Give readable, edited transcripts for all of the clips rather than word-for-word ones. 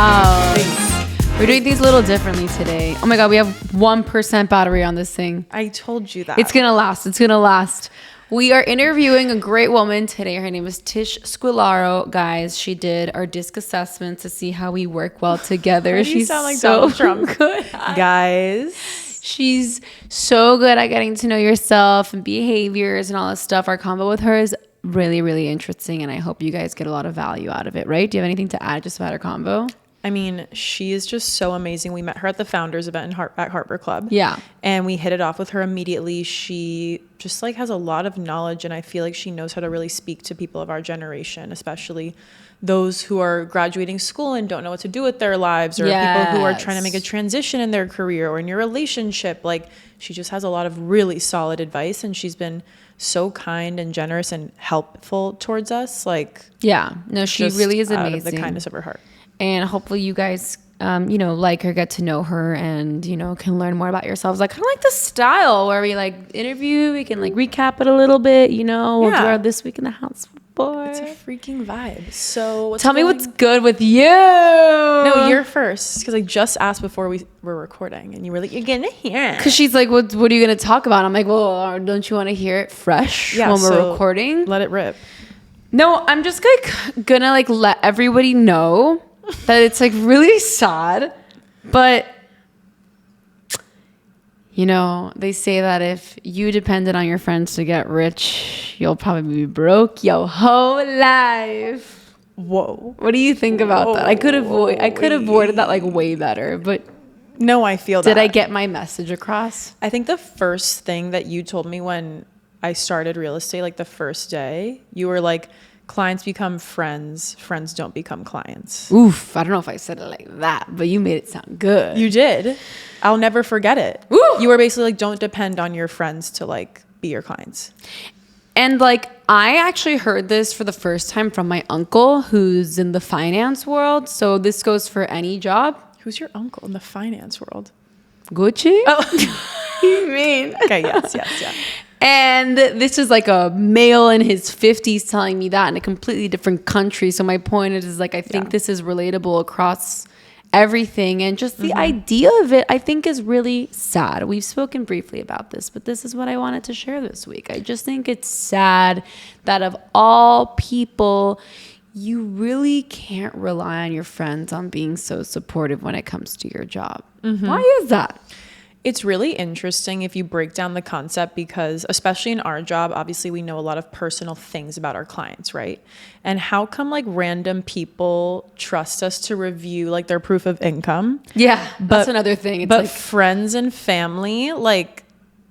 house. We're doing things a little differently today. Oh my God, we have 1% battery on this thing. I told you that. It's going to last. It's going to last. We are interviewing a great woman today. Her name is Tish Squillaro. Guys, she did our DISC assessment to see how we work well together. Why do you She's sound like so Donald Trump? good. Guys. She's so good at getting to know yourself and behaviors and all this stuff. Our combo with her is really, really interesting, and I hope you guys get a lot of value out of it, right? Do you have anything to add just about our combo? I mean, she is just so amazing. We met her at the founders event at Harper Club. Yeah. And we hit it off with her immediately. She just like has a lot of knowledge, and I feel like she knows how to really speak to people of our generation, especially those who are graduating school and don't know what to do with their lives, or people who are trying to make a transition in their career or in your relationship. Like, she just has a lot of really solid advice, and she's been so kind and generous and helpful towards us. Like, yeah, no, she really is amazing. Out of the kindness of her heart. And hopefully you guys, like her, get to know her, and, can learn more about yourselves. Like, kind of like the style where we interview, we can recap it a little bit, we'll do our This Week in the House report. It's a freaking vibe. So tell me what's good with you. No, you're first, because I just asked before we were recording, and you were like, you're gonna hear it. Because she's like, what are you gonna talk about? I'm like, well, don't you want to hear it fresh when we're recording? Let it rip. No, I'm just gonna let everybody know that it's really sad, but they say that if you depended on your friends to get rich, you'll probably be broke your whole life. Whoa. What do you think about that? I could have avoided that way better, but no, I feel that. Did I get my message across? I think the first thing that you told me when I started real estate, the first day, you were like, clients become friends, friends don't become clients. Oof, I don't know if I said it like that, but you made it sound good. You did. I'll never forget it. Ooh. You were basically don't depend on your friends to be your clients. And I actually heard this for the first time from my uncle, who's in the finance world. So this goes for any job. Who's your uncle in the finance world? Gucci? Oh. You mean? Okay, yes. And this is a male in his 50s telling me that in a completely different country. So my point is I think this is relatable across everything. And just the idea of it, I think, is really sad. We've spoken briefly about this, but this is what I wanted to share this week. I just think it's sad that of all people, you really can't rely on your friends on being so supportive when it comes to your job. Mm-hmm. Why is that? It's really interesting if you break down the concept, because especially in our job, obviously we know a lot of personal things about our clients, right? And how come random people trust us to review their proof of income? Yeah, that's another thing. It's friends and family,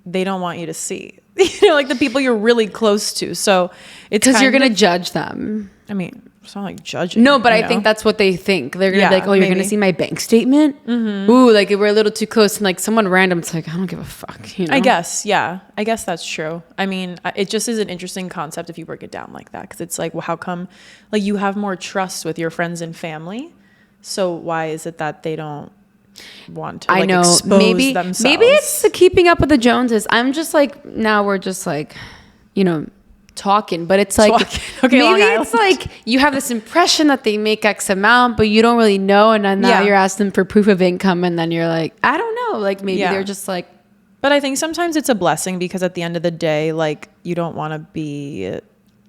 they don't want you to see. The people you're really close to. So it's because you're going to judge them. I mean, it's not judging. No, but I think that's what they think. They're going to be like, oh, you're going to see my bank statement? Mm-hmm. Ooh, we're a little too close. And someone random, it's I don't give a fuck. I guess, yeah. I guess that's true. I mean, it just is an interesting concept if you break it down like that. Because it's well, how come you have more trust with your friends and family? So why is it that they don't want to expose themselves? Maybe it's the keeping up with the Joneses. I'm just now we're just talking, but it's okay, maybe it's you have this impression that they make X amount, but you don't really know, and then now you're asking for proof of income, and then you're I don't know, maybe they're just but I think sometimes it's a blessing, because at the end of the day, you don't want to be,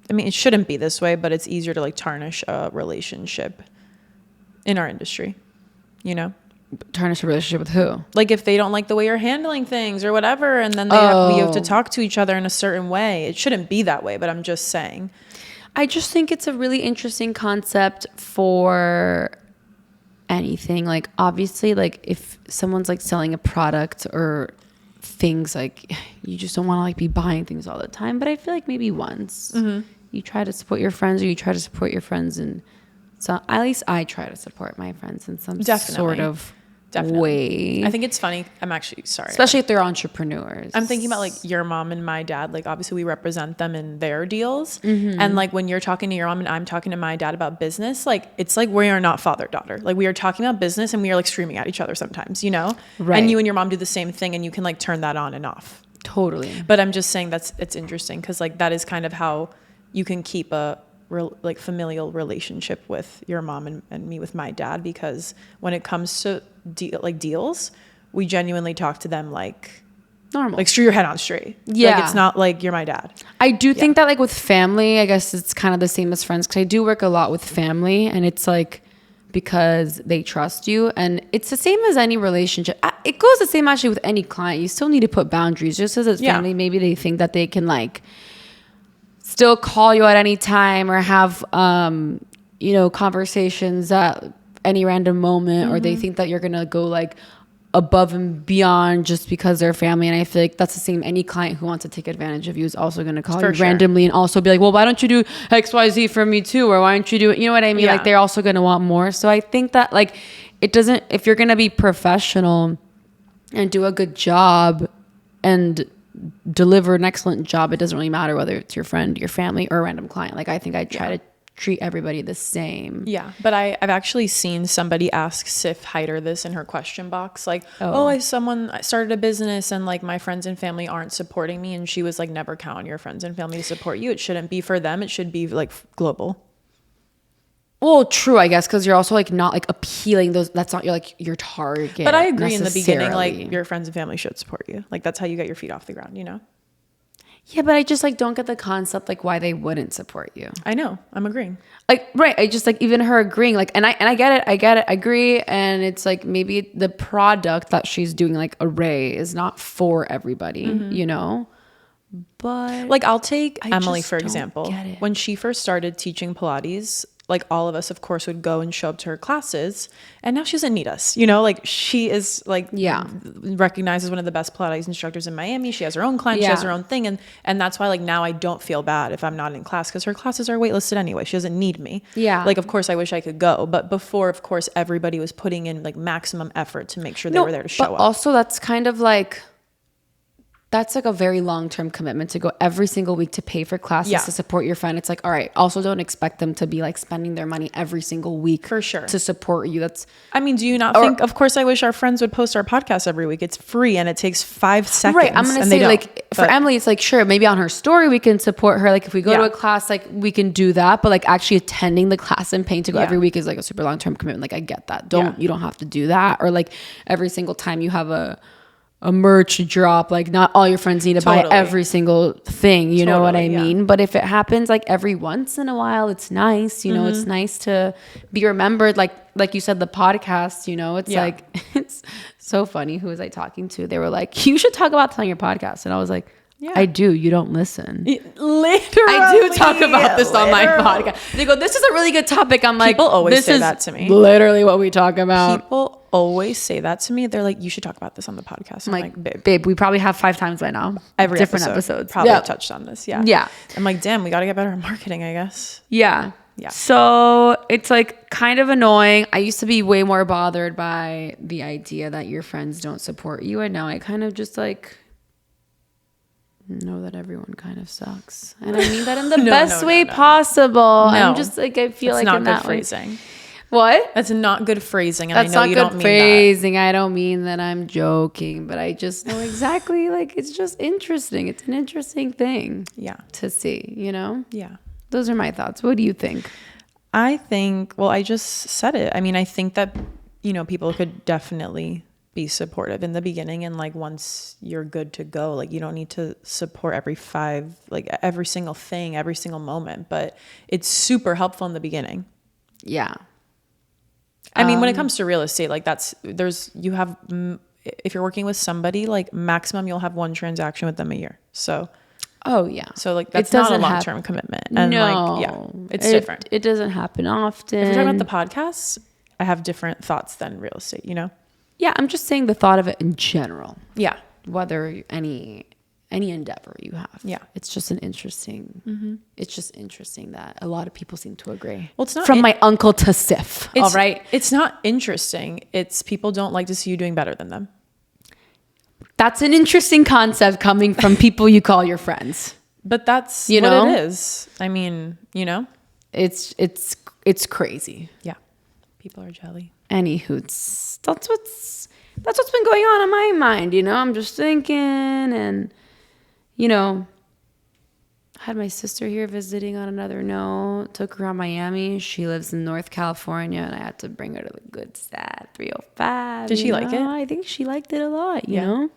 I mean, it shouldn't be this way, but it's easier to tarnish a relationship in our industry, Tarnish a relationship with who? If they don't like the way you're handling things or whatever, and then you have to talk to each other in a certain way. It shouldn't be that way, but I'm just saying. I just think it's a really interesting concept for anything. Obviously, if someone's selling a product or things, you just don't want to be buying things all the time. But I feel maybe once you try to support your friends, or you try to support your friends, and so at least I try to support my friends in some sort of way. I think it's funny. I'm actually sorry. Especially if they're entrepreneurs. I'm thinking about your mom and my dad. Obviously we represent them in their deals. Mm-hmm. And when you're talking to your mom and I'm talking to my dad about business, it's we are not father-daughter. We are talking about business, and we are screaming at each other sometimes, Right. And you and your mom do the same thing, and you can turn that on and off. Totally. But I'm just saying it's interesting, because that is kind of how you can keep a like familial relationship with your mom and me with my dad, because when it comes to deals, we genuinely talk to them like normal, like screw your head on straight. Yeah. Like, it's not like you're my dad. I do think that like with family, I guess it's kind of the same as friends, because I do work a lot with family, and it's like because they trust you, and it's the same as any relationship. It goes the same actually with any client. You still need to put boundaries, just as it's family. Maybe they think that they can like still call you at any time or have conversations at any random moment, or they think that you're gonna go like above and beyond just because they're family. And I feel like that's the same. Any client who wants to take advantage of you is also going to call you randomly and also be like, well, why don't you do XYZ for me too? Or why don't you do it? You know what I mean? Like, they're also going to want more. So I think that like, it doesn't, if you're going to be professional and do a good job and deliver an excellent job, it doesn't really matter whether it's your friend, your family, or a random client. Like, I think I try to treat everybody the same. Yeah, but I've actually seen somebody ask Sif Heider this in her question box, like, I started a business and like my friends and family aren't supporting me, and she was like, never count on your friends and family to support you. It shouldn't be for them. It should be like global. Well, true, I guess, because you're also like not like appealing those. That's not your target. But I agree in the beginning, like your friends and family should support you. Like, that's how you get your feet off the ground, you know? Yeah, but I just like don't get the concept like why they wouldn't support you. I know, I'm agreeing. Like, right, I just like even her agreeing, like, and I get it, I agree, and it's like maybe the product that she's doing, like Array, is not for everybody, you know. But like, I'll take Emily for example. When she first started teaching Pilates, like all of us, of course, would go and show up to her classes, and now she doesn't need us, you know, like she is like recognized as one of the best Pilates instructors in Miami. She has her own clients, she has her own thing, and that's why like now I don't feel bad if I'm not in class, because her classes are waitlisted anyway. She doesn't need me. Like, of course I wish I could go, but before, of course, everybody was putting in like maximum effort to make sure they were there to show up. Also, that's kind of like, that's like a very long-term commitment to go every single week to pay for classes to support your friend. It's like, all right, also don't expect them to be like spending their money every single week for sure to support you. That's, I mean, do you not think, of course I wish our friends would post our podcast every week. It's free and it takes 5 seconds. Right. I'm going to say like for Emily, it's like, sure, maybe on her story, we can support her. Like if we go to a class, like we can do that, but like actually attending the class and paying to go every week is like a super long-term commitment. Like I get that. You don't have to do that. Or like every single time you have a merch drop, like not all your friends need to buy every single thing, you know what I mean? But if it happens like every once in a while, it's nice, you know, it's nice to be remembered. Like you said, the podcast, you know, it's like, it's so funny. Who was I talking to? They were like, you should talk about telling your podcast. And I was like, I do. You don't listen. Literally. I do talk about this on my podcast. They go, this is a really good topic. I'm like, people always say that to me. Literally what we talk about. People always say that to me. They're like, you should talk about this on the podcast. I'm like, babe, we probably have 5 times by now. Every different episodes. Probably touched on this. Yeah. I'm like, damn, we got to get better at marketing, I guess. Yeah. So it's like kind of annoying. I used to be way more bothered by the idea that your friends don't support you. And now I kind of just like know that everyone kind of sucks. And I mean that in the best way possible. I'm just like, I feel like in that phrasing. What? That's not good phrasing. And That's I know not you good don't mean phrasing. I don't mean that I'm joking, but I just know exactly, like, it's just interesting. It's an interesting thing to see, you know? Yeah. Those are my thoughts. What do you think? I think, well, I just said it. I mean, I think that, you know, people could definitely be supportive in the beginning, and like once you're good to go, like you don't need to support every single thing, every single moment, but it's super helpful in the beginning. Yeah. I mean, when it comes to real estate, like you have, if you're working with somebody, like maximum you'll have 1 transaction with them a year. So so like that's not a long-term commitment. And it's different. It doesn't happen often. If you're talking about the podcast, I have different thoughts than real estate, you know? Yeah, I'm just saying the thought of it in general. Yeah. Whether any endeavor you have. Yeah. It's just an interesting, it's just interesting that a lot of people seem to agree. Well, it's not from my uncle to Sif. All right. It's not interesting. It's people don't like to see you doing better than them. That's an interesting concept coming from people you call your friends. But that's what it is. I mean, you know, it's crazy. Yeah. People are jelly. Anywho, that's what's been going on in my mind, you know. I'm just thinking, and you know, I had my sister here visiting on another note. Took her around Miami. She lives in North California, and I had to bring her to the good side 305. Did she like it? I think she liked it a lot, you know?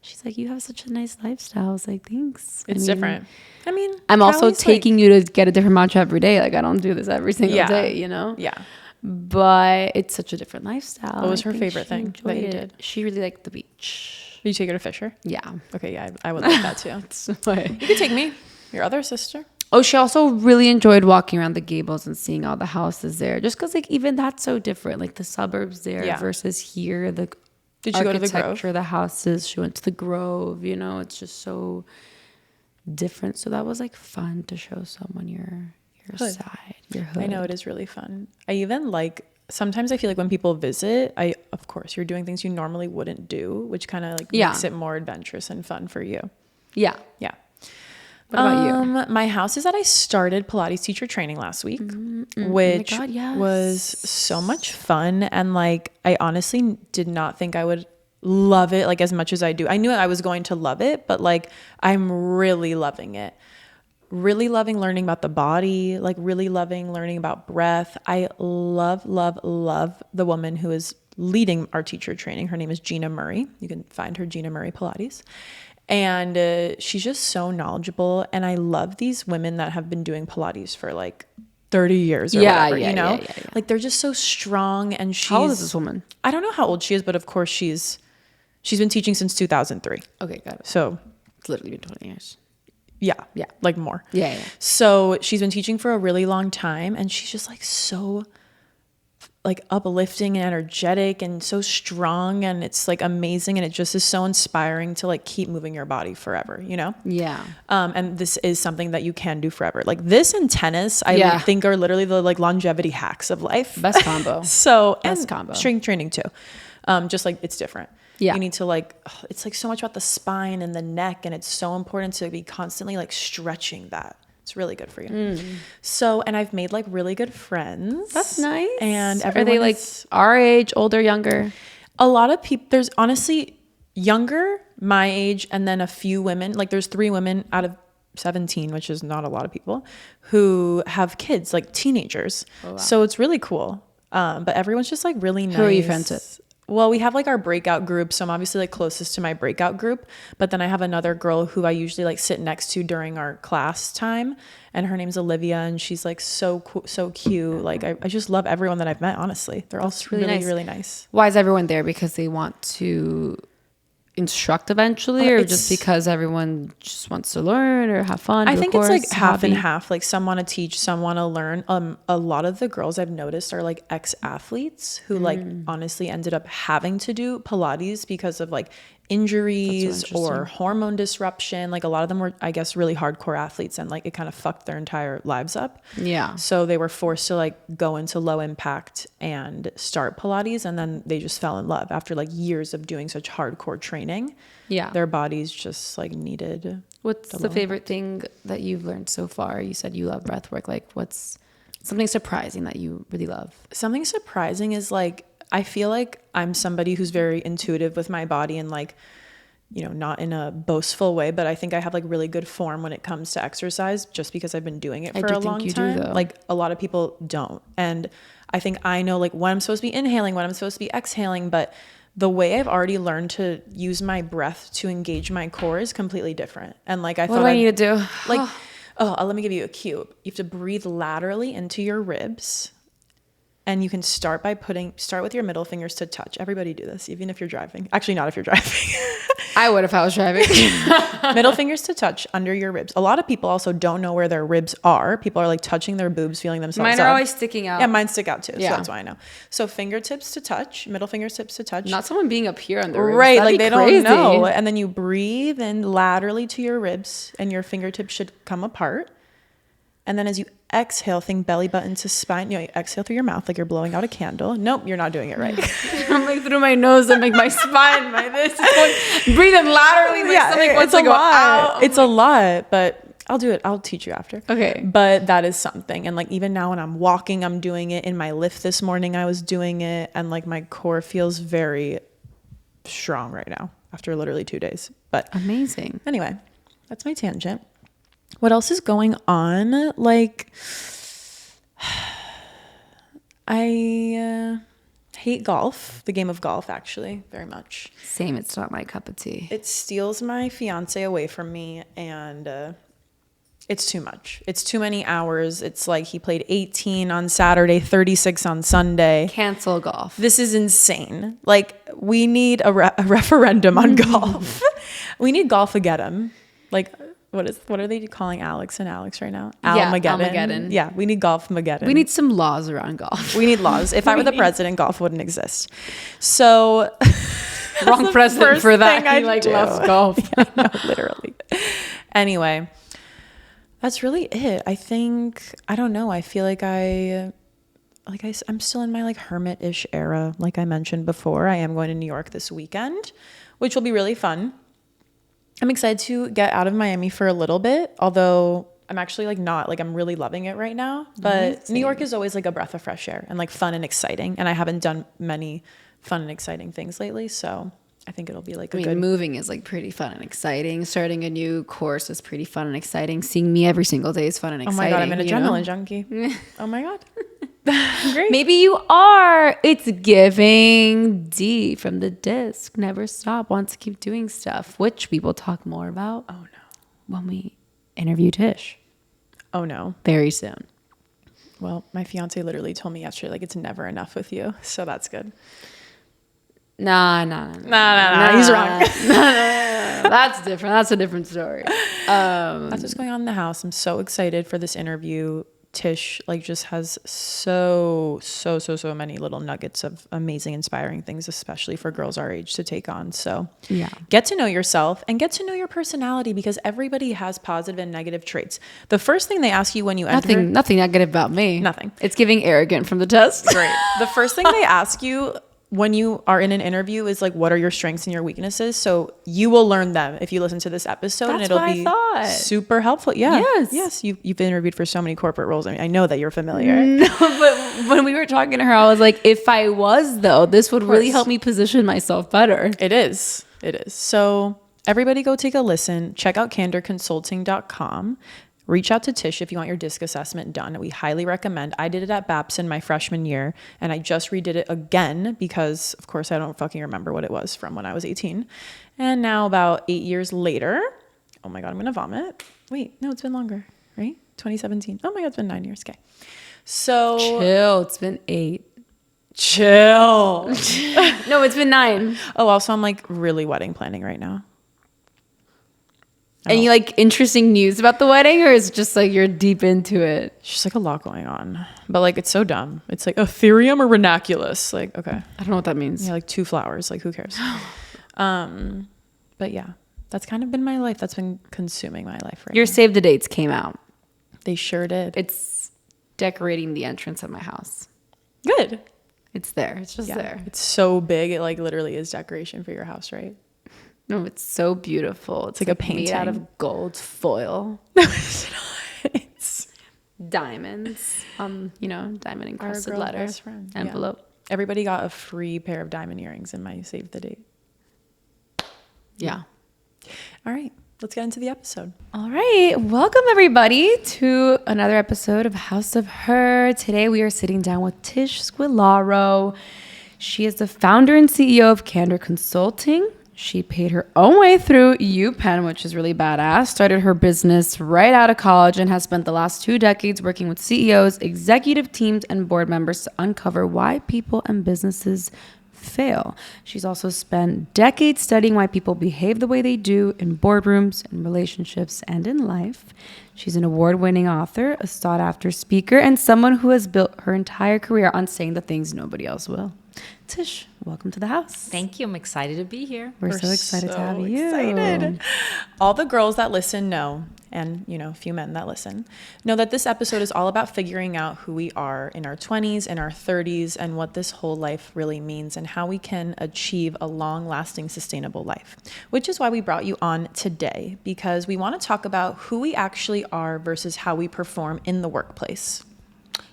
She's like, you have such a nice lifestyle. I was like, thanks. It's different. I mean, I'm also taking you to get a different matcha every day. Like, I don't do this every single day, you know? Yeah. But it's such a different lifestyle. What was her favorite thing that you did? She really liked the beach. Did you take her to Fisher? Yeah. Okay, yeah, I would like that too. You could take me. Your other sister. Oh, she also really enjoyed walking around the Gables and seeing all the houses there. Just because, like, even that's so different. Like, the suburbs there versus here. The Did you go to the Grove? The houses. She went to the Grove. You know, it's just so different. So that was, like, fun to show someone your side, your hood. I know, it is really fun. I even like, sometimes I feel like when people visit, of course, you're doing things you normally wouldn't do, which kind of like makes it more adventurous and fun for you. Yeah. Yeah. What about you? My house is that I started Pilates teacher training last week, which was so much fun. And like, I honestly did not think I would love it like as much as I do. I knew I was going to love it, but like, I'm really loving it. Really loving learning about the body, like really loving learning about breath. I love the woman who is leading our teacher training. Her name is Gina Murray. You can find her Gina Murray Pilates. And she's just so knowledgeable. And I love these women that have been doing Pilates for like 30 years or whatever, you know? Yeah. Like they're just so strong. And how old is this woman? I don't know how old she is, but of course she's been teaching since 2003. Okay, got it. So it's literally been 20 years. Yeah. Like more. Yeah. So she's been teaching for a really long time, and she's just like so like uplifting and energetic and so strong, and it's like amazing, and it just is so inspiring to like keep moving your body forever, you know? Yeah. And this is something that you can do forever. Like this and tennis, I think are literally the like longevity hacks of life. Best combo. Best combo. Strength training too. Just like it's different. Yeah. You need to like, it's like so much about the spine and the neck, and it's so important to be constantly like stretching that. It's really good for you. So, and I've made like really good friends. That's nice. And are they like our age, older, younger? A lot of people, there's honestly younger, my age, and then a few women. Like there's 3 women out of 17, which is not a lot of people, who have kids, like teenagers. Oh, wow. So it's really cool. But everyone's just like really nice. Who are you friends with? Well, we have like our breakout group. So I'm obviously like closest to my breakout group, but then I have another girl who I usually like sit next to during our class time. And her name's Olivia, and she's like so cool, so cute. Like I just love everyone that I've met, honestly. They're all really nice. Why is everyone there? Because they want to instruct eventually, or just because everyone just wants to learn or have fun? I think it's like half and half. Like some want to teach, some want to learn. A lot of the girls I've noticed are like ex-athletes who like honestly ended up having to do Pilates because of like injuries or hormone disruption. Like a lot of them were, I guess, really hardcore athletes, and like it kind of fucked their entire lives up. Yeah. So they were forced to like go into low impact and start Pilates, and then they just fell in love after like years of doing such hardcore training. Yeah. Their bodies just like needed. What's the favorite thing that you've learned so far? You said you love breath work. Like what's something surprising that you really love? Something surprising is like, I feel like I'm somebody who's very intuitive with my body, and like, you know, not in a boastful way, but I think I have like really good form when it comes to exercise, just because I've been doing it for a long time. Like a lot of people don't. And I think I know like when I'm supposed to be inhaling, when I'm supposed to be exhaling, but the way I've already learned to use my breath to engage my core is completely different. And like, what do I need to do? Like, let me give you a cue. You have to breathe laterally into your ribs. And you can start with your middle fingers to touch. Everybody do this, even if you're driving. Actually, not if you're driving. I would if I was driving. Middle fingers to touch under your ribs. A lot of people also don't know where their ribs are. People are like touching their boobs, feeling themselves Mine are always sticking out. Yeah, mine stick out too. Yeah. So that's why I know. So fingertips to touch, middle fingertips to touch. Not someone being up here on the ribs. Right, like they don't know. And then you breathe in laterally to your ribs, and your fingertips should come apart. And then as you exhale, think belly button to spine. You know, you exhale through your mouth like you're blowing out a candle. Nope, you're not doing it right. I'm like through my nose and like my spine, breathing laterally. My stomach wants to go out. It's a lot, but I'll do it. I'll teach you after. Okay. But that is something. And like even now when I'm walking, I'm doing it. In my lift this morning, I was doing it, and like my core feels very strong right now after literally 2 days. But amazing. Anyway, that's my tangent. What else is going on? Like, I hate golf, the game of golf, actually, very much. Same. It's not my cup of tea. It steals my fiance away from me, and it's too much. It's too many hours. It's like he played 18 on Saturday, 36 on Sunday. Cancel golf. This is insane. Like, we need a referendum on golf. We need golf-ageddon. Like, what are they calling Alex and Alex right now? Almageddon. Yeah, we need golf-mageddon. We need some laws around golf. We need laws. If I were the president, golf wouldn't exist. So wrong president for that. He loves golf. Yeah, no, literally. Anyway, that's really it. I think, I don't know. I feel like I'm still in my like hermit-ish era. Like I mentioned before, I am going to New York this weekend, which will be really fun. I'm excited to get out of Miami for a little bit, although I'm actually like not, like I'm really loving it right now. But New York is always like a breath of fresh air and like fun and exciting. And I haven't done many fun and exciting things lately. So I think it'll be like moving is like pretty fun and exciting. Starting a new course is pretty fun and exciting. Seeing me every single day is fun and exciting. Oh my God, I'm an adrenaline junkie. Oh my God. Great. Maybe you are. It's giving D from the disc. Never stop. Wants to keep doing stuff, which we will talk more about. Oh no. When we interview Tish. Oh no. Very soon. Well, my fiance literally told me yesterday, like, it's never enough with you. So that's good. Nah. He's wrong. Nah. That's different. That's a different story. That's what's going on in the house. I'm so excited for this interview. Tish like just has so many little nuggets of amazing, inspiring things, especially for girls our age to take on. So yeah, get to know yourself and get to know your personality, because everybody has positive and negative traits. The first thing they ask you when you enter, nothing negative about me. Nothing. It's giving arrogant from the test. Great. The first thing they ask you when you are in an interview is like, what are your strengths and your weaknesses? So you will learn them if you listen to this episode. That's and it'll what be I thought. Super helpful. Yeah. Yes. You've interviewed for so many corporate roles. I mean, I know that you're familiar. No, but when we were talking to her, I was like, if I was though, this would really help me position myself better. It is. So everybody go take a listen. Check out candorconsulting.com. Reach out to Tish if you want your DISC assessment done. We highly recommend. I did it at Babson my freshman year, and I just redid it again because, of course, I don't fucking remember what it was from when I was 18. And now about 8 years later, oh my God, I'm going to vomit. Wait, no, it's been longer, right? 2017. Oh my God, it's been 9 years. Okay. So. Chill. It's been 8. Chill. No, it's been 9. Oh, also, I'm like really wedding planning right now. Any like interesting news about the wedding, or is it just like you're deep into it? It's just like a lot going on, but like it's so dumb. It's like Ethereum or Ranunculus. Like, okay, I don't know what that means. Yeah, like 2 flowers. Like, who cares? But yeah, that's kind of been my life. That's been consuming my life right Your now. save the dates came out. They sure did. It's decorating the entrance of my house. Good. It's there. It's just there. It's so big. It like literally is decoration for your house, right? No, it's so beautiful. It's like a painting made out of gold foil. No, it's not. It's diamonds. Diamond encrusted letter envelope. Yeah. Everybody got a free pair of diamond earrings in my save the date. Yeah. All right. Let's get into the episode. All right. Welcome, everybody, to another episode of House of Her. Today, we are sitting down with Tish Squillaro. She is the founder and CEO of Candor Consulting. She paid her own way through UPenn, which is really badass, started her business right out of college, and has spent the last 2 decades working with CEOs, executive teams, and board members to uncover why people and businesses fail. She's also spent decades studying why people behave the way they do in boardrooms, in relationships, and in life. She's an award-winning author, a sought-after speaker, and someone who has built her entire career on saying the things nobody else will. Tish, welcome to the house. Thank you. I'm excited to be here. We're so excited to have you. Excited. All the girls that listen know, and a few men that listen, know that this episode is all about figuring out who we are in our 20s and our 30s, and what this whole life really means, and how we can achieve a long-lasting, sustainable life. Which is why we brought you on today, because we want to talk about who we actually are versus how we perform in the workplace.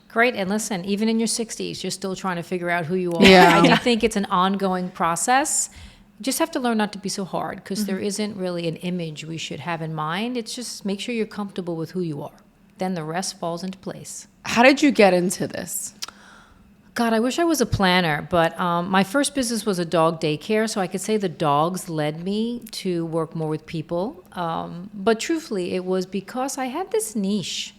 Great. And listen, even in your 60s, you're still trying to figure out who you are. Yeah. I do think it's an ongoing process. You just have to learn not to be so hard, because there isn't really an image we should have in mind. It's just make sure you're comfortable with who you are. Then the rest falls into place. How did you get into this? God, I wish I was a planner, but my first business was a dog daycare, so I could say the dogs led me to work more with people. But truthfully, it was because I had this niche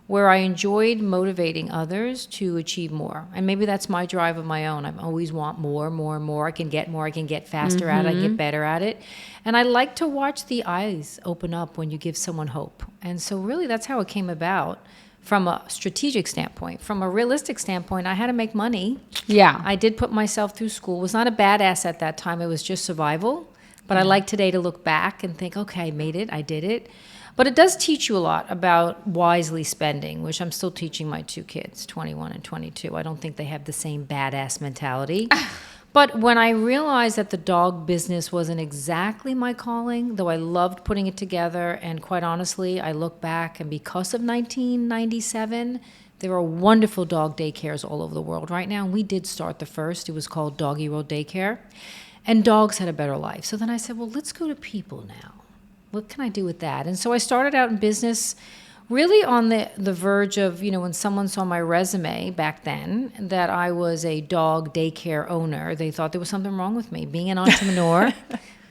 where I enjoyed motivating others to achieve more. And maybe that's my drive of my own. I always want more, more, and more. I can get more. I can get faster at it. I can get better at it. And I like to watch the eyes open up when you give someone hope. And so really that's how it came about. From a strategic standpoint. From a realistic standpoint, I had to make money. Yeah. I did put myself through school. It was not a badass at that time. It was just survival. But I like today to look back and think, okay, I made it. I did it. But it does teach you a lot about wisely spending, which I'm still teaching my two kids, 21 and 22. I don't think they have the same badass mentality. But when I realized that the dog business wasn't exactly my calling, though I loved putting it together, and quite honestly, I look back, and because of 1997, there are wonderful dog daycares all over the world right now. And we did start the first. It was called Doggy Road Daycare. And dogs had a better life. So then I said, well, let's go to people now. What can I do with that? And so I started out in business really on the verge of, when someone saw my resume back then that I was a dog daycare owner, they thought there was something wrong with me. Being an entrepreneur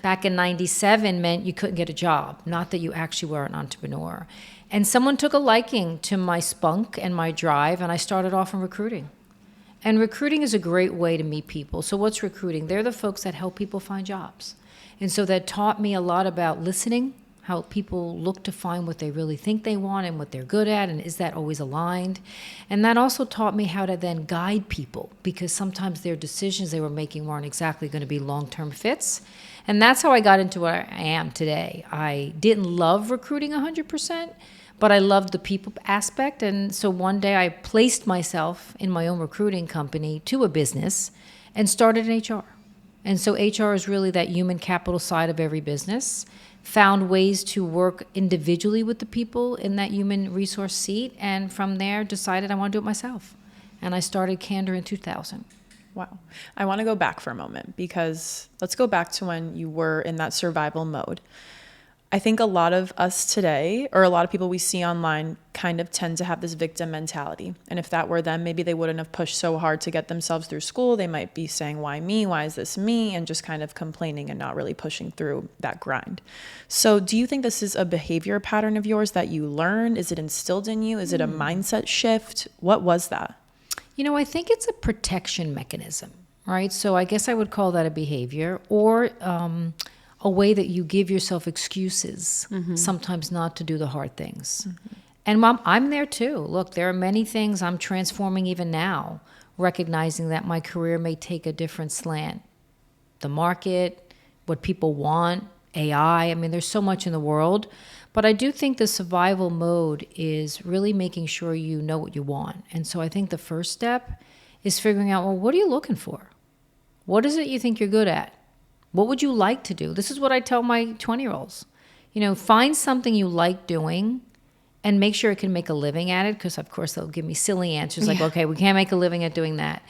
back in 97 meant you couldn't get a job, not that you actually were an entrepreneur. And someone took a liking to my spunk and my drive, and I started off in recruiting. And recruiting is a great way to meet people. So what's recruiting? They're the folks that help people find jobs. And so that taught me a lot about listening, how people look to find what they really think they want and what they're good at, and is that always aligned? And that also taught me how to then guide people, because sometimes their decisions they were making weren't exactly going to be long-term fits. And that's how I got into what I am today. I didn't love recruiting 100%, but I loved the people aspect. And so one day I placed myself in my own recruiting company to a business and started in HR. And so HR is really that human capital side of every business. Found ways to work individually with the people in that human resource seat, and from there decided I want to do it myself. And I started Candor in 2000. Wow. I want to go back for a moment, because let's go back to when you were in that survival mode. I think a lot of us today, or a lot of people we see online, kind of tend to have this victim mentality. And if that were them, maybe they wouldn't have pushed so hard to get themselves through school. They might be saying, why me? Why is this me? And just kind of complaining and not really pushing through that grind. So do you think this is a behavior pattern of yours that you learned? Is it instilled in you? Is it a mindset shift? What was that? I think it's a protection mechanism, right? So I guess I would call that a behavior, or a way that you give yourself excuses, sometimes not to do the hard things. And Mom, I'm there too. Look, there are many things I'm transforming even now, recognizing that my career may take a different slant. The market, what people want, AI, there's so much in the world. But I do think the survival mode is really making sure you know what you want. And so I think the first step is figuring out, well, what are you looking for? What is it you think you're good at? What would you like to do? This is what I tell my 20-year-olds. Find something you like doing and make sure it can make a living at it, because of course they'll give me silly answers like, okay, we can't make a living at doing that.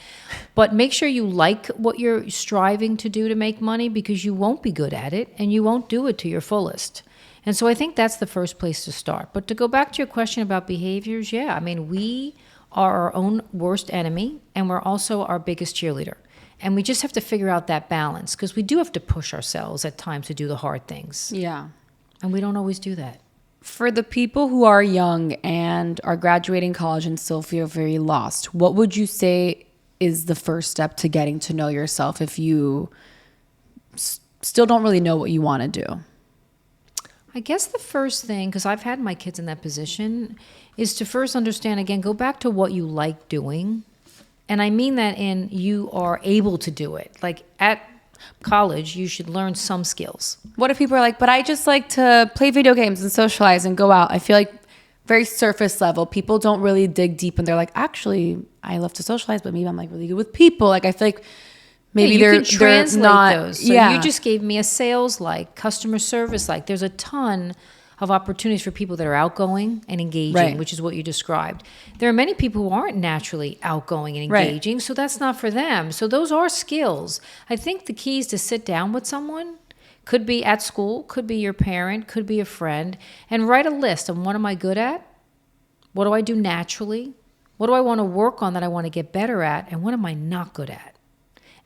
But make sure you like what you're striving to do to make money, because you won't be good at it and you won't do it to your fullest. And so I think that's the first place to start. But to go back to your question about behaviors, we are our own worst enemy, and we're also our biggest cheerleader. And we just have to figure out that balance, because we do have to push ourselves at times to do the hard things. Yeah. And we don't always do that. For the people who are young and are graduating college and still feel very lost, what would you say is the first step to getting to know yourself if you still don't really know what you want to do? I guess the first thing, because I've had my kids in that position, is to first understand, again, go back to what you like doing. And I mean that in you are able to do it. Like at college, you should learn some skills. What if people are like, but I just like to play video games and socialize and go out? I feel like very surface level. People don't really dig deep, and they're like, actually, I love to socialize, but maybe I'm like really good with people. Like I feel like maybe you can translate not those. So you just gave me a sales like, customer service like. There's a ton of opportunities for people that are outgoing and engaging, Right. which is what you described. There are many people who aren't naturally outgoing and Right. engaging, so that's not for them. So those are skills. I think the key is to sit down with someone, could be at school, could be your parent, could be a friend, and write a list of what am I good at? What do I do naturally? What do I want to work on that I want to get better at? And what am I not good at?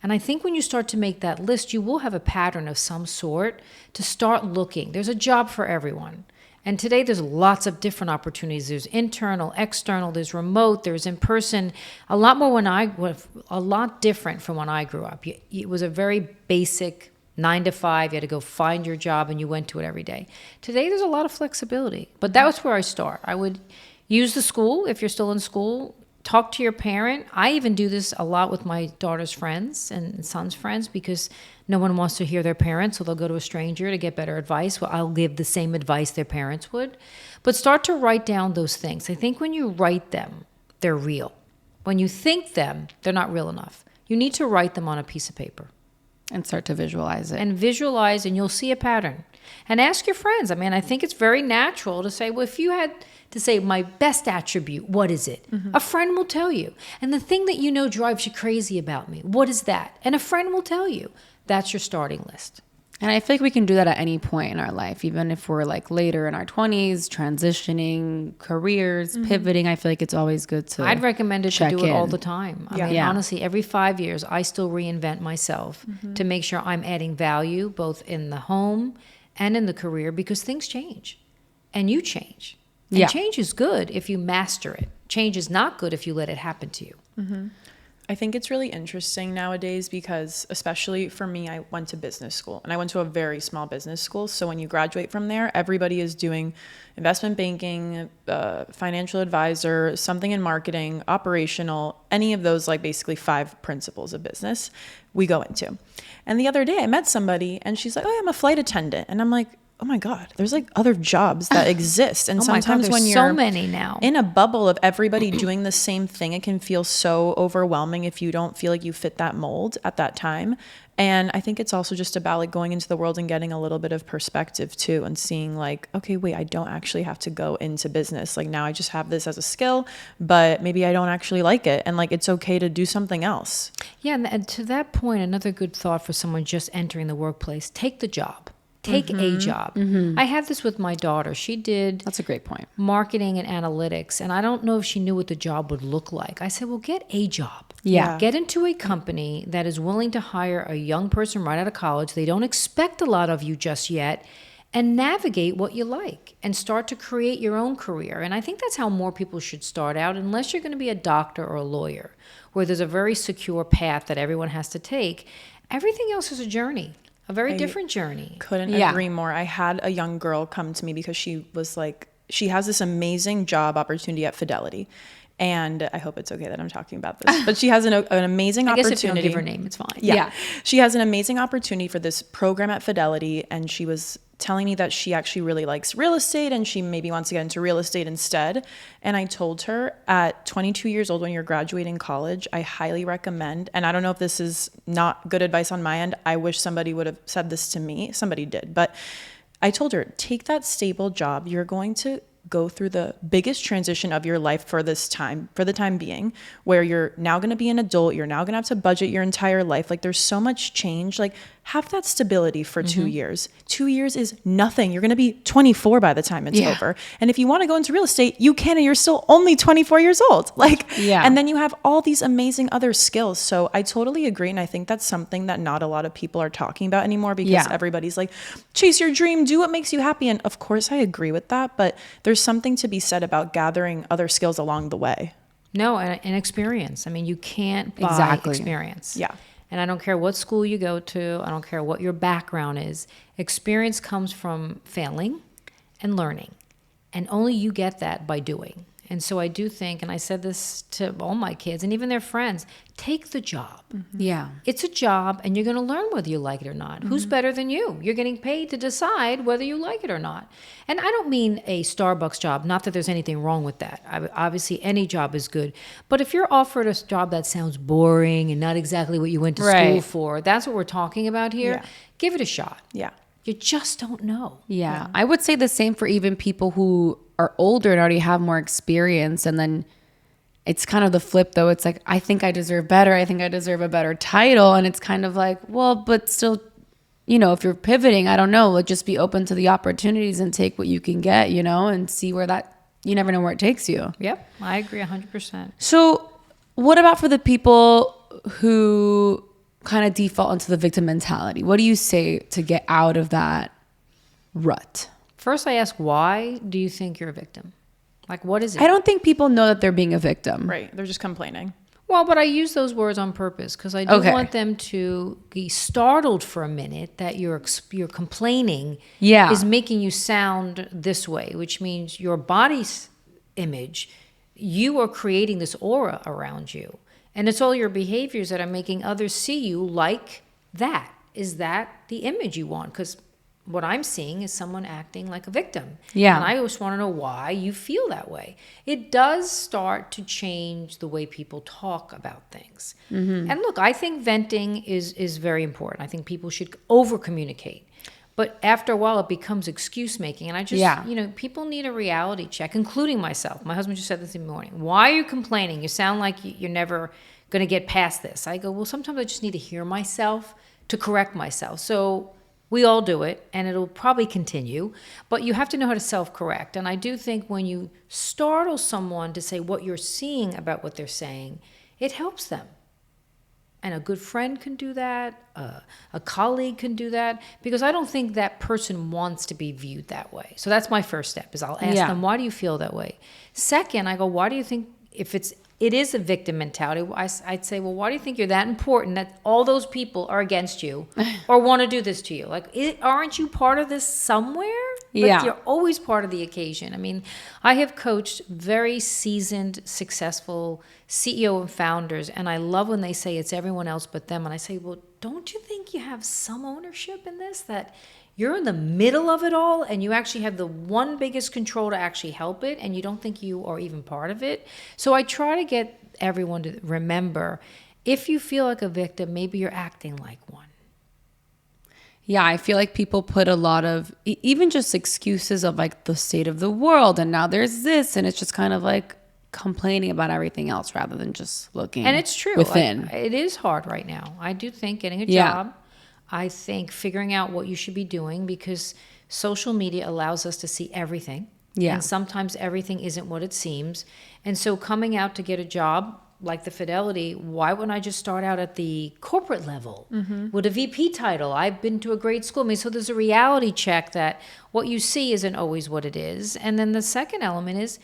And I think when you start to make that list, you will have a pattern of some sort to start looking. There's a job for everyone. And today there's lots of different opportunities. There's internal, external, there's remote, there's in person. A lot different from when I grew up. It was a very basic 9 to 5. You had to go find your job and you went to it every day. Today there's a lot of flexibility. But that was where I start. I would use the school if you're still in school. Talk to your parent. I even do this a lot with my daughter's friends and son's friends because no one wants to hear their parents, so they'll go to a stranger to get better advice. Well, I'll give the same advice their parents would. But start to write down those things. I think when you write them, they're real. When you think them, they're not real enough. You need to write them on a piece of paper. And start to visualize it. And visualize, and you'll see a pattern. And ask your friends. I mean, I think it's very natural to say, well, if you had to say my best attribute, what is it? Mm-hmm. A friend will tell you. And the thing that you know drives you crazy about me, what is that? And a friend will tell you. That's your starting list. And I feel like we can do that at any point in our life, even if we're like later in our 20s, transitioning careers, pivoting. I feel like it's always good to I'd recommend it to do it all the time. I mean, Yeah. honestly, every 5 years, I still reinvent myself to make sure I'm adding value both in the home and in the career because things change and you change. And change is good if you master it. Change is not good if you let it happen to you. Mm-hmm. I think it's really interesting nowadays because, especially for me, I went to business school and I went to a very small business school. So when you graduate from there, everybody is doing investment banking, financial advisor, something in marketing, operational, any of those like basically 5 principles of business we go into. And the other day I met somebody and she's like, oh, I'm a flight attendant. And I'm like, oh my God, there's like other jobs that exist. And sometimes when you're so many now in a bubble of everybody doing the same thing, it can feel so overwhelming if you don't feel like you fit that mold at that time. And I think it's also just about like going into the world and getting a little bit of perspective too and seeing like, okay, wait, I don't actually have to go into business. Like now I just have this as a skill, but maybe I don't actually like it. And like, it's okay to do something else. Yeah. And to that point, another good thought for someone just entering the workplace, take the job. Take a job. I had this with my daughter. She did That's a great point. marketing and analytics, and I don't know if she knew what the job would look like. I said, well, get a job. Yeah. Get into a company that is willing to hire a young person right out of college. They don't expect a lot of you just yet, and navigate what you like and start to create your own career. And I think that's how more people should start out, unless you're going to be a doctor or a lawyer, where there's a very secure path that everyone has to take. Everything else is a journey. A very different journey. Couldn't agree more. I had a young girl come to me because she was like, she has this amazing job opportunity at Fidelity. And I hope it's okay that I'm talking about this, but she has an amazing opportunity. I guess if you don't give her name, it's fine. Yeah. She has an amazing opportunity for this program at Fidelity. And she was telling me that she actually really likes real estate and she maybe wants to get into real estate instead. And I told her at 22 years old, when you're graduating college, I highly recommend, and I don't know if this is not good advice on my end. I wish somebody would have said this to me. Somebody did, but I told her, take that stable job. You're going to go through the biggest transition of your life for the time being, where you're now going to be an adult. You're now going to have to budget your entire life. Like there's so much change. Like have that stability for 2 years. 2 years is nothing. You're going to be 24 by the time it's over. And if you want to go into real estate, you can, and you're still only 24 years old. And then you have all these amazing other skills. So I totally agree. And I think that's something that not a lot of people are talking about anymore because everybody's like, chase your dream, do what makes you happy. And of course I agree with that, but there's something to be said about gathering other skills along the way. No, and experience. I mean, you can't buy experience. Yeah. And I don't care what school you go to. I don't care what your background is. Experience comes from failing and learning. And only you get that by doing. And so I do think, and I said this to all my kids and even their friends, take the job. Yeah. It's a job and you're going to learn whether you like it or not. Who's better than you? You're getting paid to decide whether you like it or not. And I don't mean a Starbucks job, not that there's anything wrong with that. Obviously, any job is good. But if you're offered a job that sounds boring and not exactly what you went to school for, that's what we're talking about here, give it a shot. Yeah. You just don't know. Yeah. I would say the same for even people who are older and already have more experience. And then it's kind of the flip though. It's like, I think I deserve better. I think I deserve a better title. And it's kind of like, well, but still, you know, if you're pivoting, I don't know, like just be open to the opportunities and take what you can get, you know, and see where you never know where it takes you. Yep. I agree 100%. So what about for the people who kind of default into the victim mentality? What do you say to get out of that rut? First, I ask, why do you think you're a victim? Like, what is it? I don't think people know that they're being a victim. Right. They're just complaining. Well, but I use those words on purpose because I do want them to be startled for a minute that your complaining is making you sound this way, which means your body's image, you are creating this aura around you. And it's all your behaviors that are making others see you like that. Is that the image you want? Because what I'm seeing is someone acting like a victim. Yeah. And I just want to know why you feel that way. It does start to change the way people talk about things. Mm-hmm. And look, I think venting is very important. I think people should over-communicate. But after a while, it becomes excuse making. And I just, you know, people need a reality check, including myself. My husband just said this in the morning. Why are you complaining? You sound like you're never going to get past this. I go, well, sometimes I just need to hear myself to correct myself. So we all do it, and it'll probably continue. But you have to know how to self-correct. And I do think when you startle someone to say what you're seeing about what they're saying, it helps them. And a good friend can do that. A colleague can do that. Because I don't think that person wants to be viewed that way. So that's my first step, is I'll ask them, why do you feel that way? Second, I go, why do you think, if it is a victim mentality, I'd say, well, why do you think you're that important that all those people are against you or want to do this to you? Like, aren't you part of this somewhere? Like, you're always part of the occasion. I mean, I have coached very seasoned, successful CEO and founders, and I love when they say it's everyone else but them. And I say, well, don't you think you have some ownership in this? That you're in the middle of it all and you actually have the one biggest control to actually help it, and you don't think you are even part of it. So I try to get everyone to remember, if you feel like a victim, maybe you're acting like one. Yeah, I feel like people put a lot of, even just excuses of like the state of the world, and now there's this, and it's just kind of like complaining about everything else rather than just looking. And it's true. Within. Like, it is hard right now. I do think getting a job, I think figuring out what you should be doing, because social media allows us to see everything. Yeah. And sometimes everything isn't what it seems. And so coming out to get a job, like the Fidelity, why wouldn't I just start out at the corporate level with a VP title? I've been to a great school. I mean, so there's a reality check that what you see isn't always what it is. And then the second element is,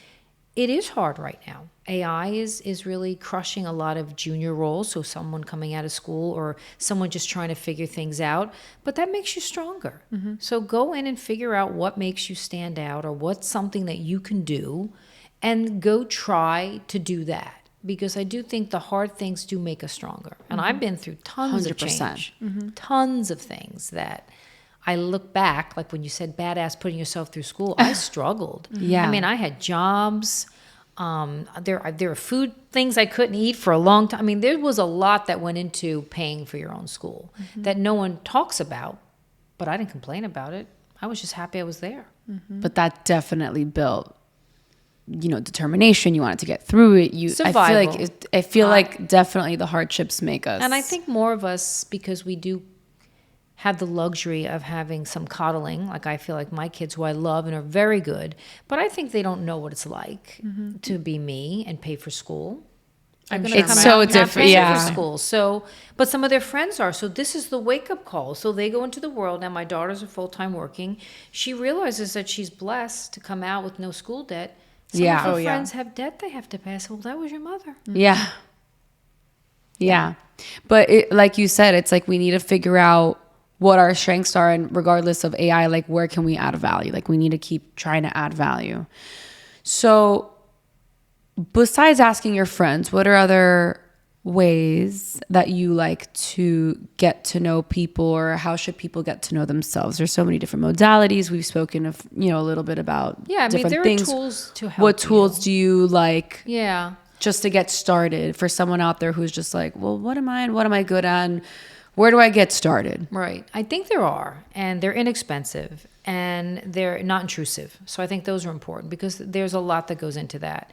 it is hard right now. AI is really crushing a lot of junior roles, so someone coming out of school or someone just trying to figure things out, but that makes you stronger. Mm-hmm. So go in and figure out what makes you stand out or what's something that you can do, and go try to do that. Because I do think the hard things do make us stronger. And I've been through tons 100%. Of change, tons of things that I look back, like when you said badass putting yourself through school, I struggled. I mean, I had jobs. There are food things I couldn't eat for a long time. I mean, there was a lot that went into paying for your own school that no one talks about, but I didn't complain about it. I was just happy I was there. But that definitely built, you know, determination. You wanted to get through it. Survival. I feel like definitely the hardships make us. And I think more of us, because we do have the luxury of having some coddling. Like, I feel like my kids, who I love and are very good, but I think they don't know what it's like to be me and pay for school. It's so different. For school. So, but some of their friends are. So this is the wake-up call. So they go into the world. Now, my daughter's a full-time working. She realizes that she's blessed to come out with no school debt. Some of her friends have debt they have to pay. So, well, that was your mother. Yeah. But like you said, it's like we need to figure out what our strengths are, and regardless of AI, like, where can we add value? Like, we need to keep trying to add value. So besides asking your friends, what are other ways that you like to get to know people, or how should people get to know themselves? There's so many different modalities. We've spoken of, you know, a little bit about different things. There are tools to help. What tools do you like? Yeah. Just to get started, for someone out there who's just like, well, what am I and what am I good at? And where do I get started? Right. I think there are, and they're inexpensive and they're not intrusive. So I think those are important because there's a lot that goes into that.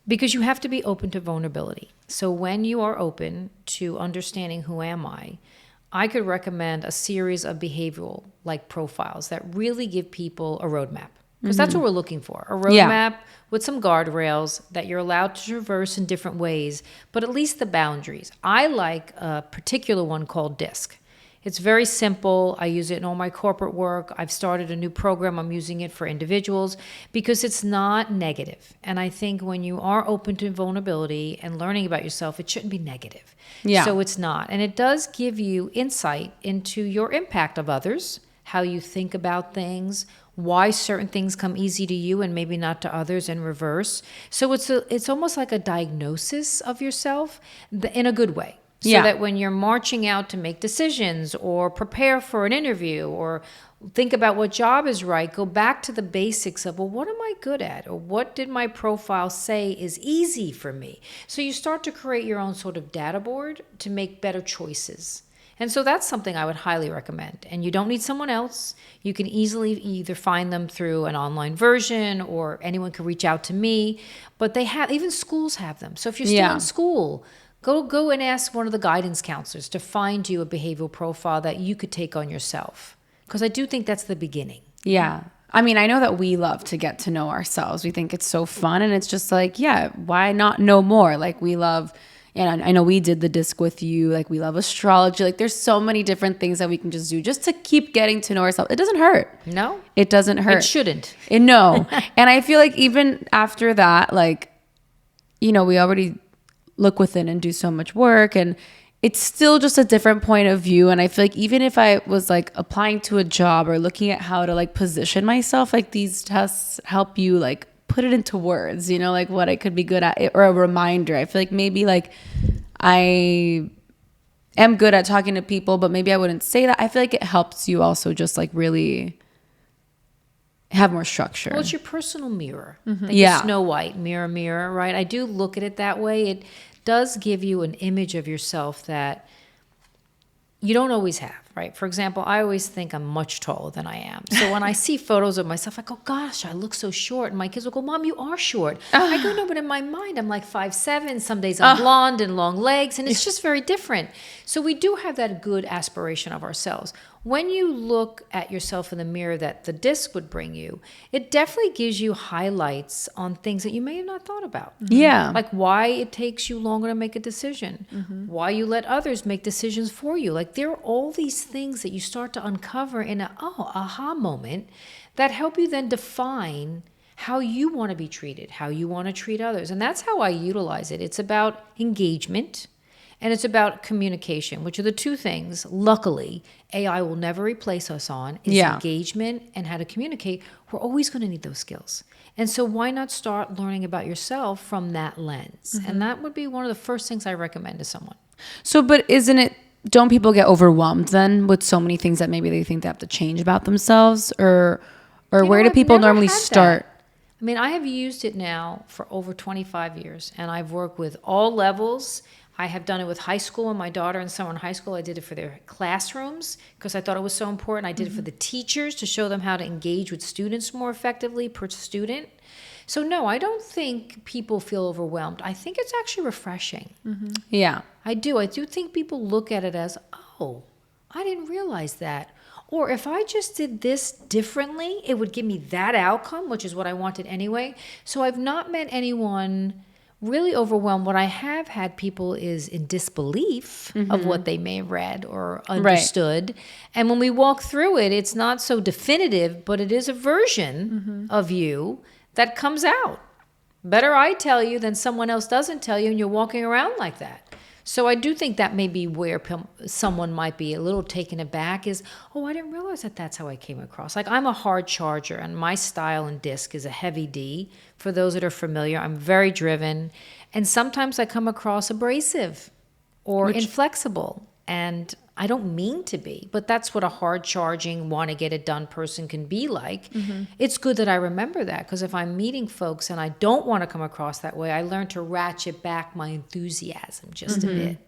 Because you have to be open to vulnerability. So when you are open to understanding who am I could recommend a series of behavioral like profiles that really give people a roadmap. Because that's what we're looking for. A roadmap with some guardrails that you're allowed to traverse in different ways, but at least the boundaries. I like a particular one called DISC. It's very simple. I use it in all my corporate work. I've started a new program. I'm using it for individuals because it's not negative. And I think when you are open to vulnerability and learning about yourself, it shouldn't be negative. Yeah. So it's not. And it does give you insight into your impact of others, how you think about things, why certain things come easy to you and maybe not to others, and reverse. So it's almost like a diagnosis of yourself in a good way. So that when you're marching out to make decisions or prepare for an interview or think about what job is right, go back to the basics of, well, what am I good at? Or what did my profile say is easy for me? So you start to create your own sort of data board to make better choices. And so that's something I would highly recommend. And you don't need someone else. You can easily either find them through an online version or anyone can reach out to me. But they have, even schools have them. So if you're still in school, go and ask one of the guidance counselors to find you a behavioral profile that you could take on yourself. Because I do think that's the beginning. Yeah. I mean, I know that we love to get to know ourselves. We think it's so fun. And it's just like, yeah, why not know more? Like we love, and I know we did the disc with you. Like we love astrology. Like there's so many different things that we can just do just to keep getting to know ourselves. It doesn't hurt. No. It doesn't hurt. It shouldn't. No. And I feel like even after that, like, we already look within and do so much work, and it's still just a different point of view. And I feel like even if I was like applying to a job or looking at how to like position myself, like these tests help you like put it into words, like what I could be good at, or a reminder. I feel like maybe like I am good at talking to people, but maybe I wouldn't say that. I feel like it helps you also just like really have more structure. Well, it's your personal mirror. Like Snow White, mirror, mirror, right? I do look at it that way. It does give you an image of yourself that you don't always have, right? For example, I always think I'm much taller than I am. So when I see photos of myself, I go, gosh, I look so short. And my kids will go, Mom, you are short. I go, no, but in my mind, I'm like 5'7". Some days I'm blonde and long legs, and it's just very different. So we do have that good aspiration of ourselves. When you look at yourself in the mirror that the disc would bring you, it definitely gives you highlights on things that you may have not thought about. Yeah. Like why it takes you longer to make a decision, why you let others make decisions for you. Like there are all these things that you start to uncover in a aha moment that help you then define how you want to be treated, how you want to treat others. And that's how I utilize it. It's about engagement. And it's about communication, which are the two things, luckily, AI will never replace us on, is engagement and how to communicate. We're always going to need those skills. And so why not start learning about yourself from that lens? And that would be one of the first things I recommend to someone. So, but don't people get overwhelmed then with so many things that maybe they think they have to change about themselves? Or where do people normally start? I mean, I have used it now for over 25 years, and I've worked with all levels. I have done it with high school, and my daughter and son in high school. I did it for their classrooms because I thought it was so important. I did it for the teachers to show them how to engage with students more effectively per student. So no, I don't think people feel overwhelmed. I think it's actually refreshing. Yeah. I do. I do think people look at it as, oh, I didn't realize that. Or if I just did this differently, it would give me that outcome, which is what I wanted anyway. So I've not met anyone really overwhelmed. What I have had people is in disbelief of what they may have read or understood. Right. And when we walk through it, it's not so definitive, but it is a version of you that comes out. Better I tell you than someone else doesn't tell you, and you're walking around like that. So I do think that may be where someone might be a little taken aback is, oh, I didn't realize that that's how I came across. Like I'm a hard charger, and my style and disc is a heavy D. For those that are familiar, I'm very driven. And sometimes I come across abrasive or inflexible. And I don't mean to be, but that's what a hard charging, want to get it done person can be like. It's good that I remember that, because if I'm meeting folks and I don't want to come across that way, I learn to ratchet back my enthusiasm just a bit.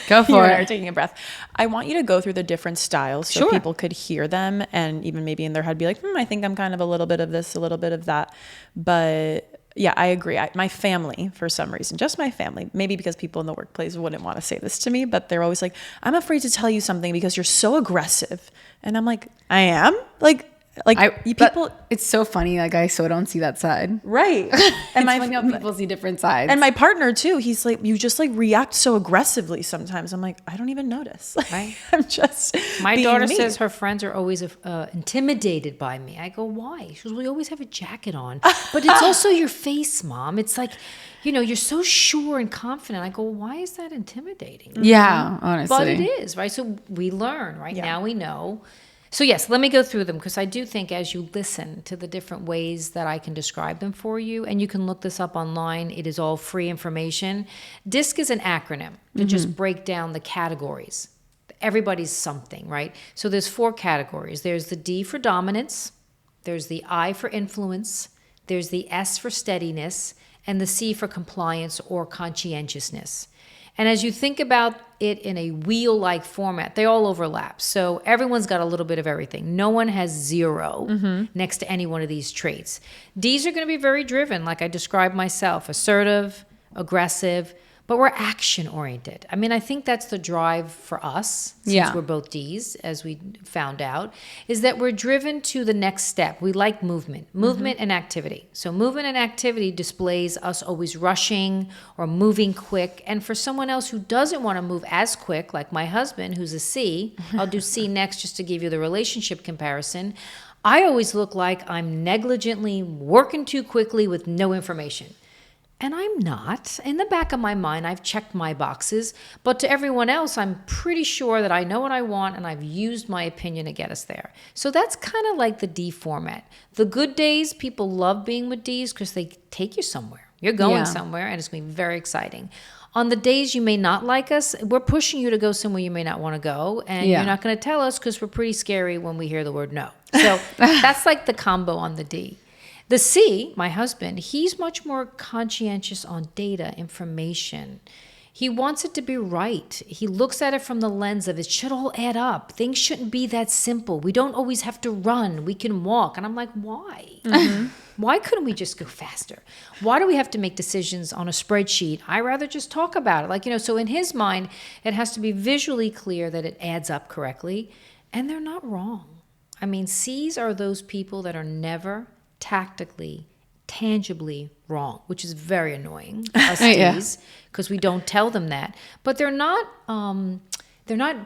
Go for you and I it. are taking a breath. I want you to go through the different styles so Sure. people could hear them and even maybe in their head be like, I think I'm kind of a little bit of this, a little bit of that. But yeah, I agree. My family, for some reason, just my family, maybe because people in the workplace wouldn't want to say this to me, but they're always like, I'm afraid to tell you something because you're so aggressive. And I'm like, I am? People. It's so funny. Like, I so don't see that side. Right. And it's funny how people see different sides. And my partner too, he's like, you just like react so aggressively sometimes. I'm like, I don't even notice. Right. I'm just My being daughter me. says her friends are always intimidated by me. I go, why? She goes, we always have a jacket on. But it's also your face, Mom. It's like, you're so sure and confident. I go, why is that intimidating? Yeah, honestly. But it is, right? So we learn, right? Yeah. Now we know. So yes, let me go through them because I do think as you listen to the different ways that I can describe them for you, and you can look this up online, it is all free information. DISC is an acronym to just break down the categories. Everybody's something, right? So there's 4 categories. There's the D for dominance, there's the I for influence, there's the S for steadiness, and the C for compliance or conscientiousness. And as you think about it in a wheel-like format, they all overlap. So everyone's got a little bit of everything. No one has 0 next to any one of these traits. D's are going to be very driven, like I described myself, assertive, aggressive, but we're action-oriented. I mean, I think that's the drive for us, since we're both D's, as we found out, is that we're driven to the next step. We like movement and activity. So movement and activity displays us always rushing or moving quick. And for someone else who doesn't want to move as quick, like my husband, who's a C, I'll do C next just to give you the relationship comparison, I always look like I'm negligently working too quickly with no information. And I'm not. In the back of my mind, I've checked my boxes. But to everyone else, I'm pretty sure that I know what I want and I've used my opinion to get us there. So that's kind of like the D format. The good days, people love being with Ds because they take you somewhere. You're going somewhere and it's going to be very exciting. On the days you may not like us, we're pushing you to go somewhere you may not want to go. And you're not going to tell us because we're pretty scary when we hear the word no. So that's like the combo on the D. The C, my husband, he's much more conscientious on data, information. He wants it to be right. He looks at it from the lens of it should all add up. Things shouldn't be that simple. We don't always have to run. We can walk. And I'm like, why? Why couldn't we just go faster? Why do we have to make decisions on a spreadsheet? I rather just talk about it. So in his mind, it has to be visually clear that it adds up correctly. And they're not wrong. I mean, C's are those people that are never tactically, tangibly wrong, which is very annoying, us D's, because we don't tell them that. But they're not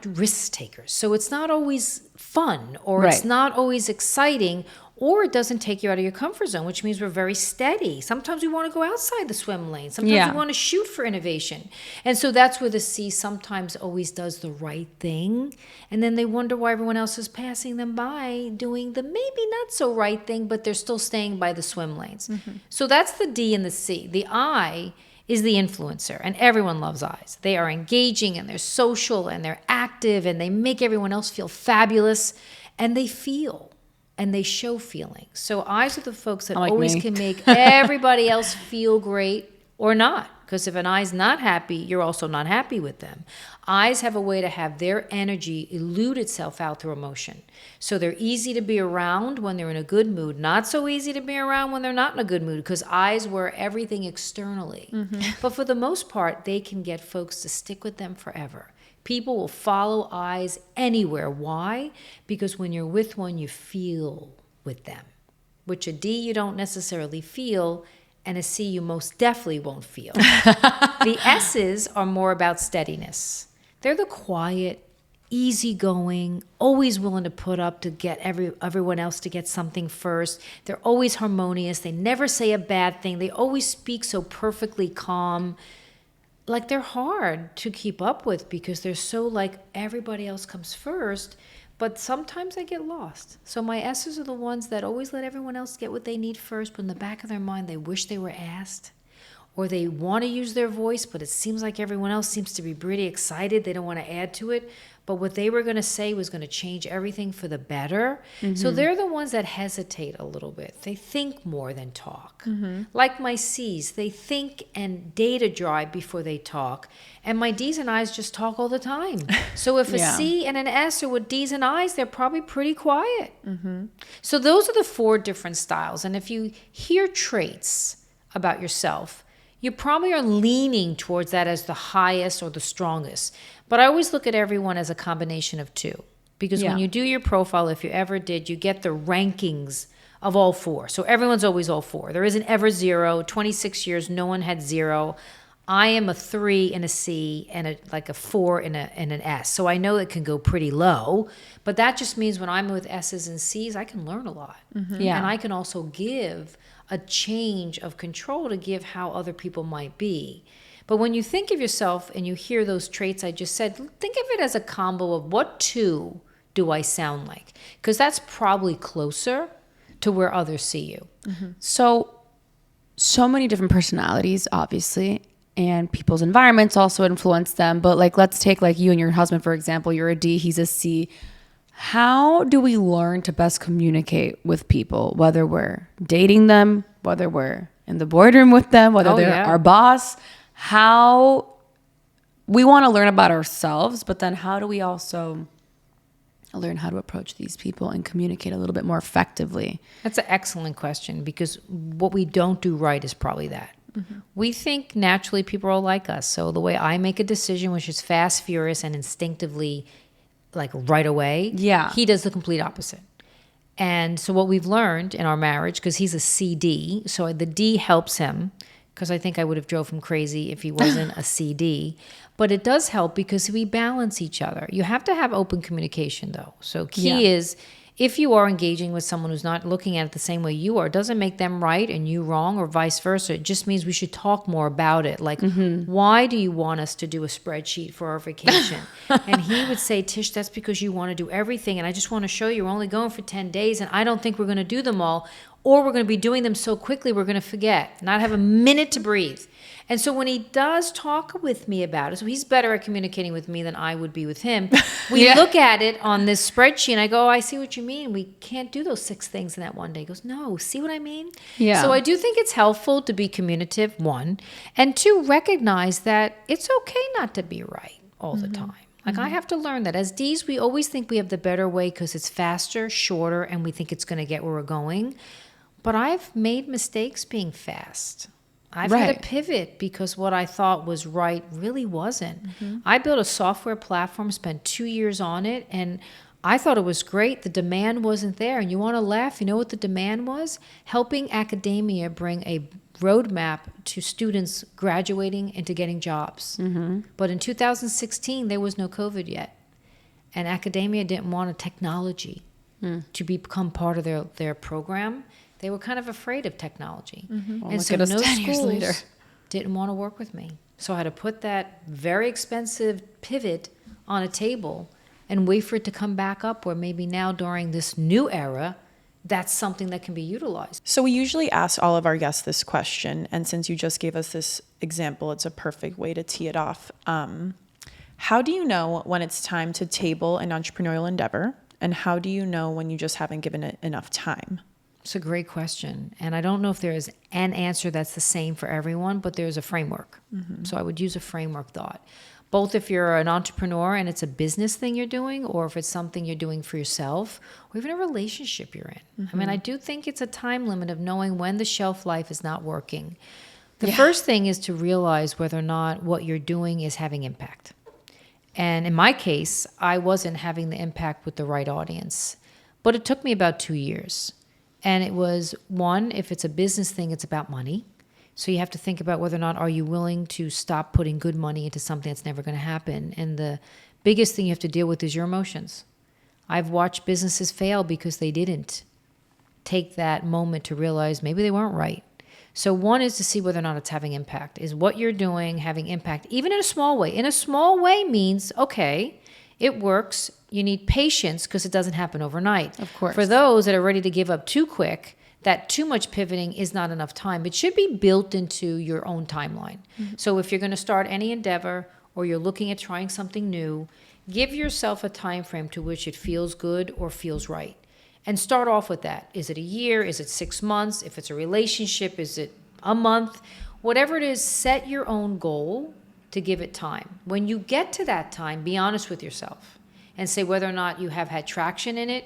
risk takers. So it's not always fun or it's not always exciting, or it doesn't take you out of your comfort zone, which means we're very steady. Sometimes we want to go outside the swim lane. Sometimes we want to shoot for innovation. And so that's where the C sometimes always does the right thing. And then they wonder why everyone else is passing them by doing the maybe not so right thing, but they're still staying by the swim lanes. So that's the D and the C. The I is the influencer, and everyone loves I's. They are engaging and they're social and they're active and they make everyone else feel fabulous and they feel. And they show feelings. So I's are the folks that always can make everybody else feel great or not. Because if an I's not happy, you're also not happy with them. I's have a way to have their energy elude itself out through emotion. So they're easy to be around when they're in a good mood. Not so easy to be around when they're not in a good mood. Because I's wear everything externally. But for the most part, they can get folks to stick with them forever. People will follow I's anywhere. Why? Because when you're with one, you feel with them. Which a D you don't necessarily feel, and a C you most definitely won't feel. The S's are more about steadiness. They're the quiet, easygoing, always willing to put up to get everyone else to get something first. They're always harmonious. They never say a bad thing. They always speak so perfectly calm. Like they're hard to keep up with because they're so like everybody else comes first, but sometimes they get lost. So my S's are the ones that always let everyone else get what they need first, but in the back of their mind, they wish they were asked. or they want to use their voice, but it seems like everyone else seems to be pretty excited. They don't want to add to it. But what they were going to say was going to change everything for the better. So they're the ones that hesitate a little bit. They think more than talk. Like my C's, they think and data drive before they talk. And my D's and I's just talk all the time. So if a C and an S are with D's and I's, they're probably pretty quiet. So those are the 4 different styles. And if you hear traits about yourself, you probably are leaning towards that as the highest or the strongest. But I always look at everyone as a combination of 2. Because when you do your profile, if you ever did, you get the rankings of all 4. So everyone's always all 4. There isn't ever 0. 26 years, no one had 0. I am a 3 and a C and a 4 and an S. So I know it can go pretty low. But that just means when I'm with S's and C's, I can learn a lot. And I can also give a change of control to give how other people might be. But when you think of yourself and you hear those traits I just said, think of it as a combo of what 2 do I sound like? Because that's probably closer to where others see you. So many different personalities, obviously, and people's environments also influence them. But like, let's take like you and your husband, for example. You're a D, he's a C. How do we learn to best communicate with people, whether we're dating them, whether we're in the boardroom with them, whether they're our boss? How we want to learn about ourselves, but then how do we also learn how to approach these people and communicate a little bit more effectively? That's an excellent question, because what we don't do right is probably that. We think naturally people are all like us. So the way I make a decision, which is fast, furious, and instinctively, like right away, he does the complete opposite. And so what we've learned in our marriage, because he's a CD, so the D helps him, because I think I would have drove him crazy if he wasn't a CD. But it does help because we balance each other. You have to have open communication, though. So key is, if you are engaging with someone who's not looking at it the same way you are, it doesn't make them right and you wrong, or vice versa. It just means we should talk more about it. Like, why do you want us to do a spreadsheet for our vacation? And he would say, Tish, that's because you want to do everything. And I just want to show you we're only going for 10 days. And I don't think we're going to do them all. Or we're going to be doing them so quickly we're going to forget, not have a minute to breathe. And so when he does talk with me about it, so he's better at communicating with me than I would be with him. We look at it on this spreadsheet and I go, oh, I see what you mean. We can't do those 6 things in that one day. He goes, no, see what I mean? So I do think it's helpful to be communicative, 1. And 2, recognize that it's okay not to be right all the time. Like I have to learn that. As Ds, we always think we have the better way because it's faster, shorter, and we think it's going to get where we're going. But I've made mistakes being fast. I've had to pivot because what I thought was right really wasn't. I built a software platform, spent 2 years on it, and I thought it was great. The demand wasn't there. And you want to laugh? You know what the demand was? Helping academia bring a roadmap to students graduating into getting jobs. But in 2016, there was no COVID yet. And academia didn't want a technology to become part of their program. They were kind of afraid of technology. And so no schools didn't want to work with me. So I had to put that very expensive pivot on a table and wait for it to come back up, where maybe now during this new era, that's something that can be utilized. So we usually ask all of our guests this question. And since you just gave us this example, it's a perfect way to tee it off. How do you know when it's time to table an entrepreneurial endeavor? And how do you know when you just haven't given it enough time? It's a great question. And I don't know if there is an answer that's the same for everyone, but there's a framework. So I would use a framework thought. Both if you're an entrepreneur and it's a business thing you're doing, or if it's something you're doing for yourself, or even a relationship you're in. I mean, I do think it's a time limit of knowing when the shelf life is not working. The first thing is to realize whether or not what you're doing is having impact. And in my case, I wasn't having the impact with the right audience. But it took me about 2 years. And it was, 1, if it's a business thing, it's about money. So you have to think about whether or not are you willing to stop putting good money into something that's never going to happen. And the biggest thing you have to deal with is your emotions. I've watched businesses fail because they didn't take that moment to realize maybe they weren't right. So 1 is to see whether or not it's having impact. Is what you're doing having impact, even in a small way? In a small way means, okay, it works. You need patience because it doesn't happen overnight. Of course. For those that are ready to give up too quick, that too much pivoting is not enough time. It should be built into your own timeline. So if you're going to start any endeavor or you're looking at trying something new, give yourself a time frame to which it feels good or feels right. And start off with that. Is it a year? Is it 6 months? If it's a relationship, is it a month? Whatever it is, set your own goal to give it time. When you get to that time, be honest with yourself and say whether or not you have had traction in it.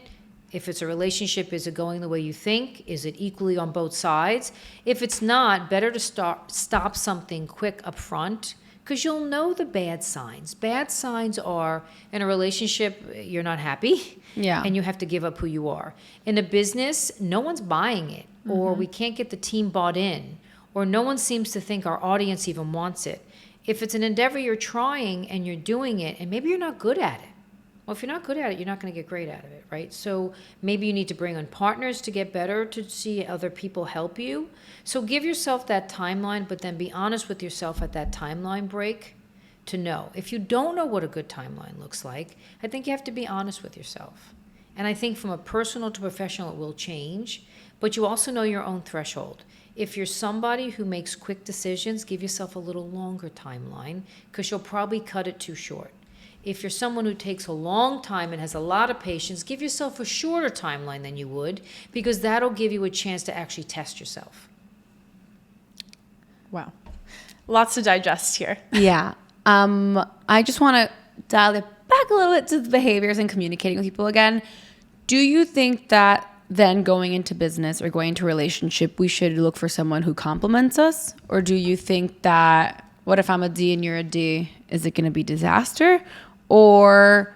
If it's a relationship, is it going the way you think? Is it equally on both sides? If it's not, better to stop something quick up front, because you'll know the bad signs. Bad signs are, in a relationship, you're not happy, and you have to give up who you are. In a business, no one's buying it, or we can't get the team bought in, or no one seems to think our audience even wants it. If it's an endeavor you're trying and you're doing it, and maybe you're not good at it. Well, if you're not good at it, you're not going to get great out of it, right? So maybe you need to bring on partners to get better, to see other people help you. So give yourself that timeline, but then be honest with yourself at that timeline break to know. If you don't know what a good timeline looks like, I think you have to be honest with yourself. And I think from a personal to professional, it will change, but you also know your own threshold. If you're somebody who makes quick decisions, give yourself a little longer timeline, because you'll probably cut it too short. If you're someone who takes a long time and has a lot of patience, give yourself a shorter timeline than you would, because that'll give you a chance to actually test yourself. Wow. Lots to digest here. Yeah. I just want to dial it back a little bit to the behaviors and communicating with people again. Do you think that then going into business or going into a relationship, we should look for someone who compliments us? Or do you think that, what if I'm a D and you're a D? Is it going to be disaster? Or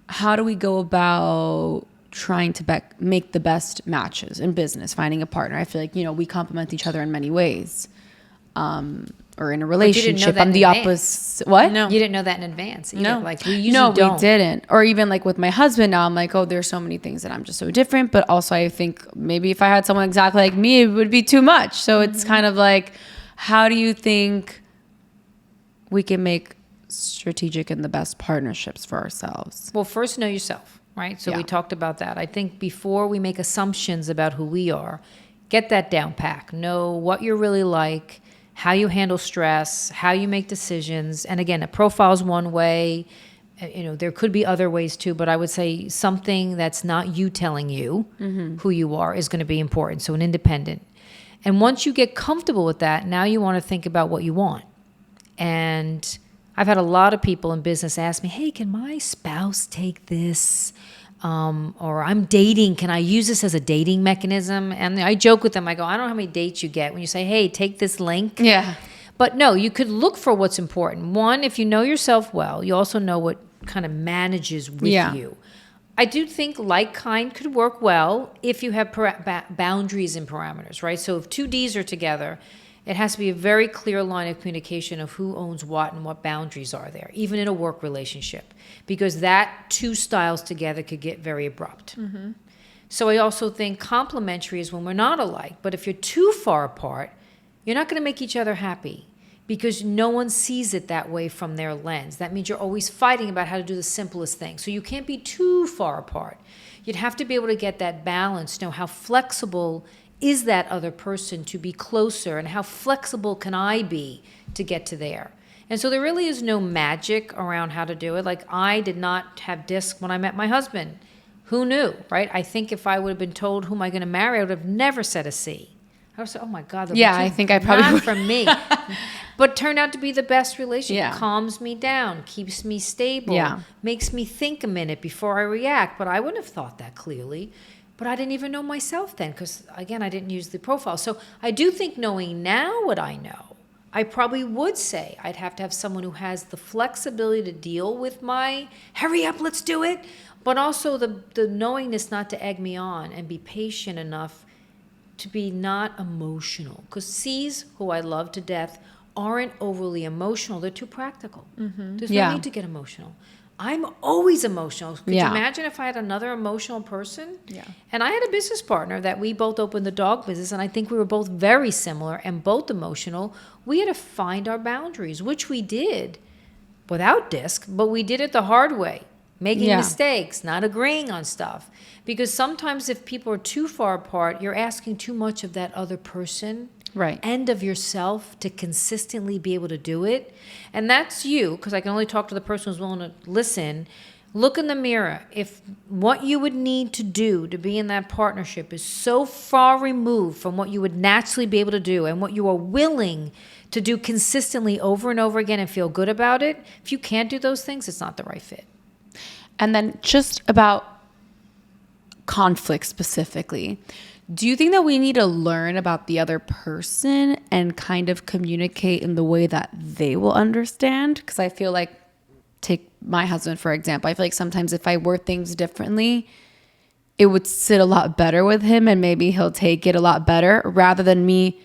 how do we go about trying to make the best matches in business, finding a partner? I feel like, we complement each other in many ways. Or in a relationship, I'm the opposite. What? No. You didn't know that in advance either. No. Like, we usually don't. We didn't. Or even like with my husband now, I'm like, oh, there's so many things that I'm just so different. But also I think maybe if I had someone exactly like me, it would be too much. So it's kind of like, how do you think we can make strategic and the best partnerships for ourselves? Well, first know yourself, right? So we talked about that. I think before we make assumptions about who we are, get that down pack. Know what you're really like, how you handle stress, how you make decisions. And again, a profile's one way. There could be other ways too, but I would say something that's not you telling you who you are is going to be important. So an independent. And once you get comfortable with that, now you want to think about what you want. And I've had a lot of people in business ask me, hey, can my spouse take this? Or I'm dating, can I use this as a dating mechanism? And I joke with them, I go, I don't know how many dates you get when you say, hey, take this link. Yeah. But no, you could look for what's important. One, if you know yourself well, you also know what kind of manages with you. I do think like kind could work well if you have boundaries and parameters, right? So if two Ds are together, it has to be a very clear line of communication of who owns what and what boundaries are there, even in a work relationship, because that two styles together could get very abrupt. So I also think complementary is when we're not alike, but if you're too far apart, you're not going to make each other happy because no one sees it that way from their lens. That means you're always fighting about how to do the simplest thing. So you can't be too far apart. You'd have to be able to get that balance, know how flexible is that other person to be closer, and how flexible can I be to get to there? And so there really is no magic around how to do it. Like, I did not have disc when I met my husband. Who knew, right? I think if I would have been told who am I going to marry, I would have never said a C. I would say, oh my God. I think I probably not would. from me. But turned out to be the best relationship. Yeah. Calms me down, keeps me stable, makes me think a minute before I react. But I wouldn't have thought that clearly. But I didn't even know myself then because, again, I didn't use the profile. So I do think knowing now what I know, I probably would say I'd have to have someone who has the flexibility to deal with my hurry up, let's do it, but also the knowingness not to egg me on and be patient enough to be not emotional. Because C's, who I love to death, aren't overly emotional. They're too practical. There's no need to get emotional. I'm always emotional. Could you imagine if I had another emotional person? Yeah. And I had a business partner that we both opened the dog business, and I think we were both very similar and both emotional. We had to find our boundaries, which we did without disc, but we did it the hard way. making mistakes, not agreeing on stuff. Because sometimes if people are too far apart, you're asking too much of that other person. Right. And of yourself to consistently be able to do it. And that's you, because I can only talk to the person who's willing to listen. Look in the mirror. If what you would need to do to be in that partnership is so far removed from what you would naturally be able to do and what you are willing to do consistently over and over again and feel good about it, if you can't do those things, it's not the right fit. And then just about conflict specifically, do you think that we need to learn about the other person and kind of communicate in the way that they will understand? Because I feel like, take my husband, for example. I feel like sometimes if I word things differently, it would sit a lot better with him and maybe he'll take it a lot better rather than me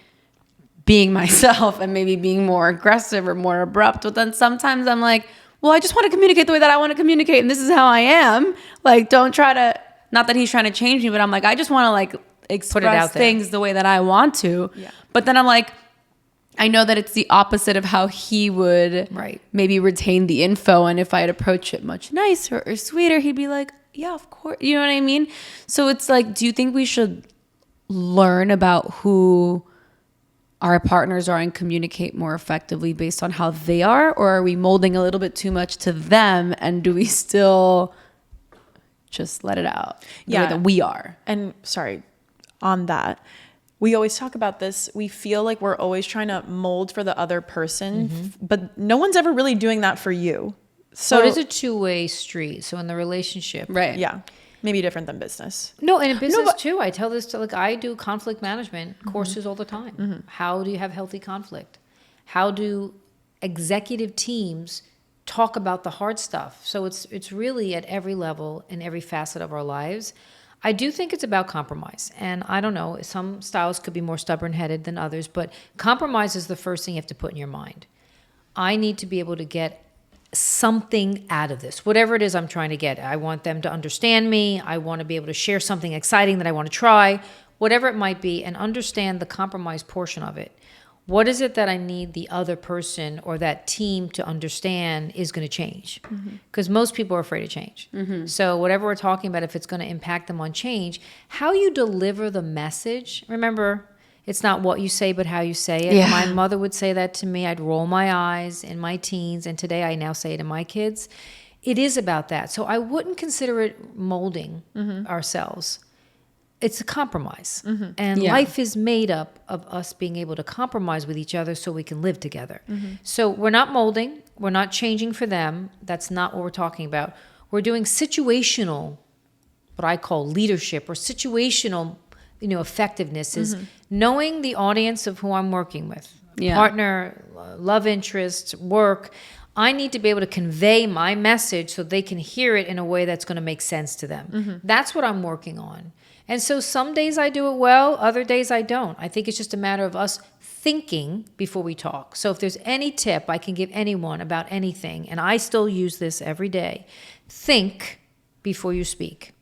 being myself and maybe being more aggressive or more abrupt. But then sometimes I'm like, well, I just want to communicate the way that I want to communicate and this is how I am. Like, don't try to, not that he's trying to change me, but I'm like, I just want to like express things the way that I want to. Yeah. But then I'm like, I know that it's the opposite of how he would maybe retain the info. And if I'd approach it much nicer or sweeter, he'd be like, yeah, of course. You know what I mean? So it's like, do you think we should learn about who our partners are and communicate more effectively based on how they are? Or are we molding a little bit too much to them? And do we still just let it out the way that we are? And sorry, on that, we always talk about this. We feel like we're always trying to mold for the other person, but no one's ever really doing that for you. So it is a two-way street. So in the relationship, yeah, maybe different than business. No, and in business too. I tell this to, like, I do conflict management courses all the time. How do you have healthy conflict? How do executive teams talk about the hard stuff? So it's really at every level in every facet of our lives. I do think it's about compromise. And I don't know, some styles could be more stubborn-headed than others, but compromise is the first thing you have to put in your mind. I need to be able to get something out of this, whatever it is I'm trying to get. I want them to understand me. I want to be able to share something exciting that I want to try, whatever it might be, and understand the compromise portion of it. What is it that I need the other person or that team to understand is going to change? Because most people are afraid of change. So whatever we're talking about, if it's going to impact them on change, how you deliver the message. Remember, it's not what you say, but how you say it. Yeah. My mother would say that to me. I'd roll my eyes in my teens, and today I now say it to my kids. It is about that. So I wouldn't consider it molding ourselves. It's a compromise. And life is made up of us being able to compromise with each other so we can live together. So we're not molding. We're not changing for them. That's not what we're talking about. We're doing situational, what I call leadership, or situational, effectiveness is knowing the audience of who I'm working with. Partner, love interest, work. I need to be able to convey my message so they can hear it in a way that's going to make sense to them. That's what I'm working on. And so some days I do it well, other days I don't. I think it's just a matter of us thinking before we talk. So if there's any tip I can give anyone about anything, and I still use this every day, think before you speak.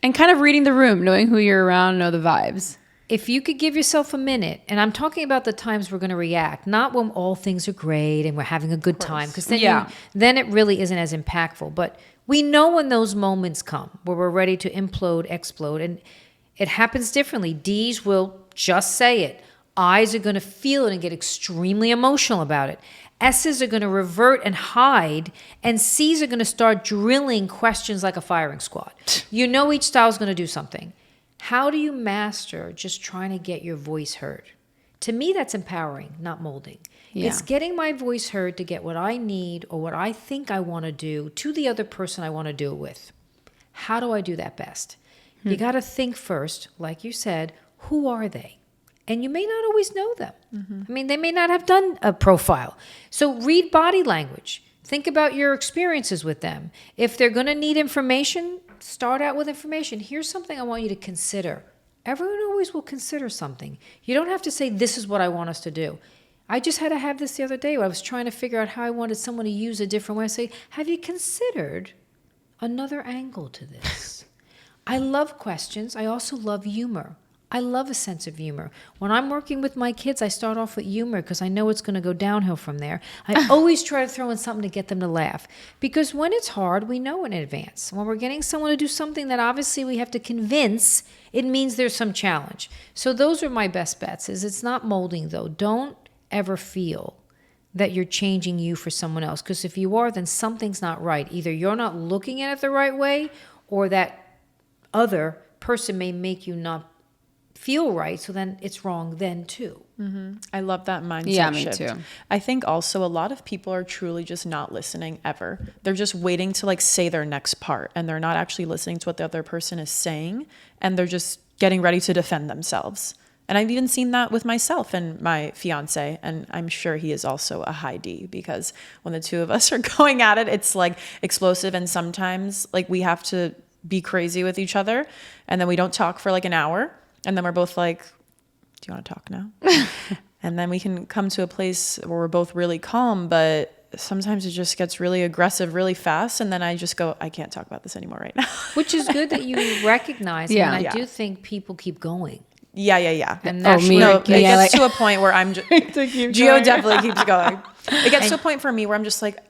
And kind of reading the room, knowing who you're around, know the vibes. If you could give yourself a minute, and I'm talking about the times we're going to react, not when all things are great and we're having a good time, because then it really isn't as impactful. But we know when those moments come where we're ready to implode, explode, and it happens differently. D's will just say it. I's are going to feel it and get extremely emotional about it. S's are going to revert and hide, and C's are going to start drilling questions like a firing squad. You know each style is going to do something. How do you master just trying to get your voice heard? To me, that's empowering, not molding. It's getting my voice heard to get what I need or what I think I want to do to the other person I want to do it with. How do I do that best? You got to think first, like you said, who are they? And you may not always know them. I mean, they may not have done a profile. So read body language. Think about your experiences with them. If they're going to need information, start out with information. Here's something I want you to consider. Everyone always will consider something. You don't have to say, this is what I want us to do. I just had to have this the other day where I was trying to figure out how I wanted someone to use a different way. I say, have you considered another angle to this? I love questions. I also love humor. I love a sense of humor. When I'm working with my kids, I start off with humor because I know it's going to go downhill from there. I always try to throw in something to get them to laugh, because when it's hard, we know in advance. When we're getting someone to do something that obviously we have to convince, it means there's some challenge. So those are my best bets. It's not molding, though. Don't ever feel that you're changing you for someone else, because if you are, then something's not right. Either you're not looking at it the right way, or that other person may make you not feel right, so then it's wrong then too. I love that mindset Yeah, me shift. too. I think also a lot of people are truly just not listening ever. They're just waiting to like say their next part, and they're not actually listening to what the other person is saying, and they're just getting ready to defend themselves. And I've even seen that with myself and my fiance, and I'm sure he is also a high D, because when the two of us are going at it, it's like explosive, and sometimes like we have to be crazy with each other, and then we don't talk for like an hour. And then we're both like, do you want to talk now? And then we can come to a place where we're both really calm, but sometimes it just gets really aggressive really fast. And then I just go, I can't talk about this anymore right now. Which is good that you recognize. Yeah. And I do think people keep going. Yeah. And Oh, that's me. where No, it it gets- gets to a point where I'm just, Gio definitely keeps going. It gets to a point for me where I'm just like,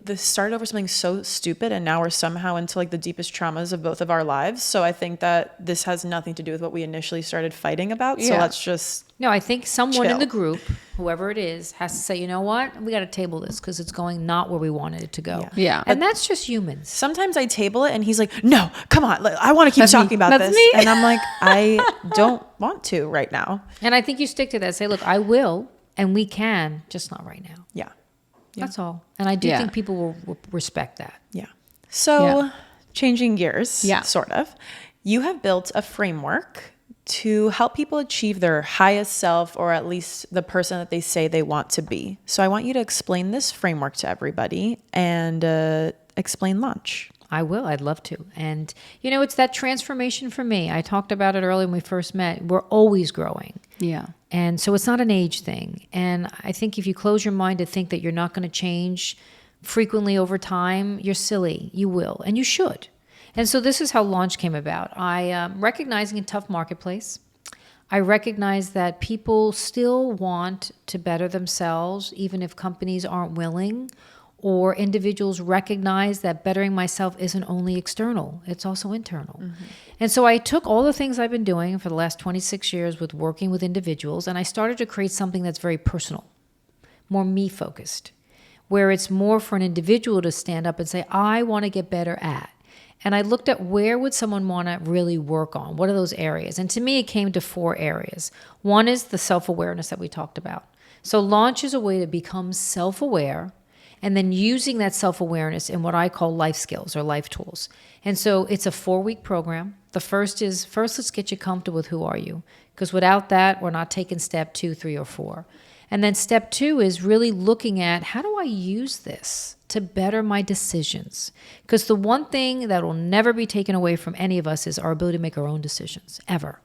this started over something so stupid, and now we're somehow into like the deepest traumas of both of our lives. So I think that this has nothing to do with what we initially started fighting about. So Yeah. let's just, No, I think someone in Chill. the group, whoever it is, has to say, you know what? We got to table this because it's going not where we wanted it to go. Yeah. And that's just humans. sometimes I table it and he's like, no, come on. Like, I want to keep That's me. talking about That's this. me. And I'm like, I don't want to right now. And I think you stick to that. Say, look, I will and we can, just not right now. Yeah. That's all. And I do Yeah. think people will respect that. Yeah. So Yeah. changing gears, Yeah. sort of, you have built a framework to help people achieve their highest self, or at least the person that they say they want to be. So I want you to explain this framework to everybody and explain launch. I will. I'd love to. And, you know, it's that transformation for me. I talked about it earlier when we first met. We're always growing. Yeah. And so it's not an age thing. And I think if you close your mind to think that you're not going to change frequently over time, you're silly. You will. And you should. And so this is how launch came about. I recognizing a tough marketplace. I recognize that people still want to better themselves, even if companies aren't willing, or individuals recognize that bettering myself isn't only external, it's also internal. And so I took all the things I've been doing for the last 26 years with working with individuals, and I started to create something that's very personal, more me-focused, where it's more for an individual to stand up and say, I want to get better at. And I looked at where would someone want to really work on? What are those areas? And to me, it came to 4 areas. One is the self-awareness that we talked about. So launch is a way to become self-aware, and then using that self-awareness in what I call life skills or life tools. And so it's a 4-week program. The first let's get you comfortable with who are you, because without that, we're not taking step 2, 3, or 4. And then step 2 is really looking at, how do I use this to better my decisions? Because the one thing that will never be taken away from any of us is our ability to make our own decisions, ever.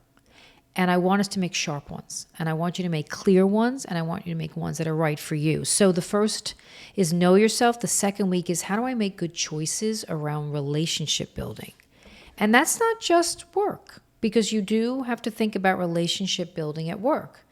And I want us to make sharp ones. And I want you to make clear ones. And I want you to make ones that are right for you. So the first is know yourself. The second week is, how do I make good choices around relationship building? And that's not just work, because you do have to think about relationship building at work.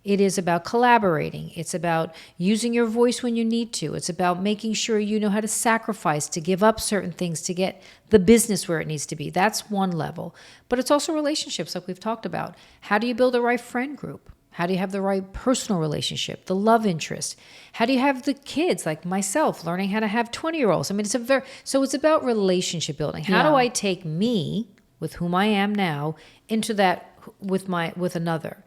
It is about collaborating. It's about using your voice when you need to. It's about making sure you know how to sacrifice, to give up certain things to get the business where it needs to be. That's one level. But it's also relationships, like we've talked about. How do you build the right friend group? How do you have the right personal relationship, the love interest? How do you have the kids, like myself, learning how to have 20-year-olds? I mean, so it's about relationship building. How do I take me, with whom I am now, into that with another?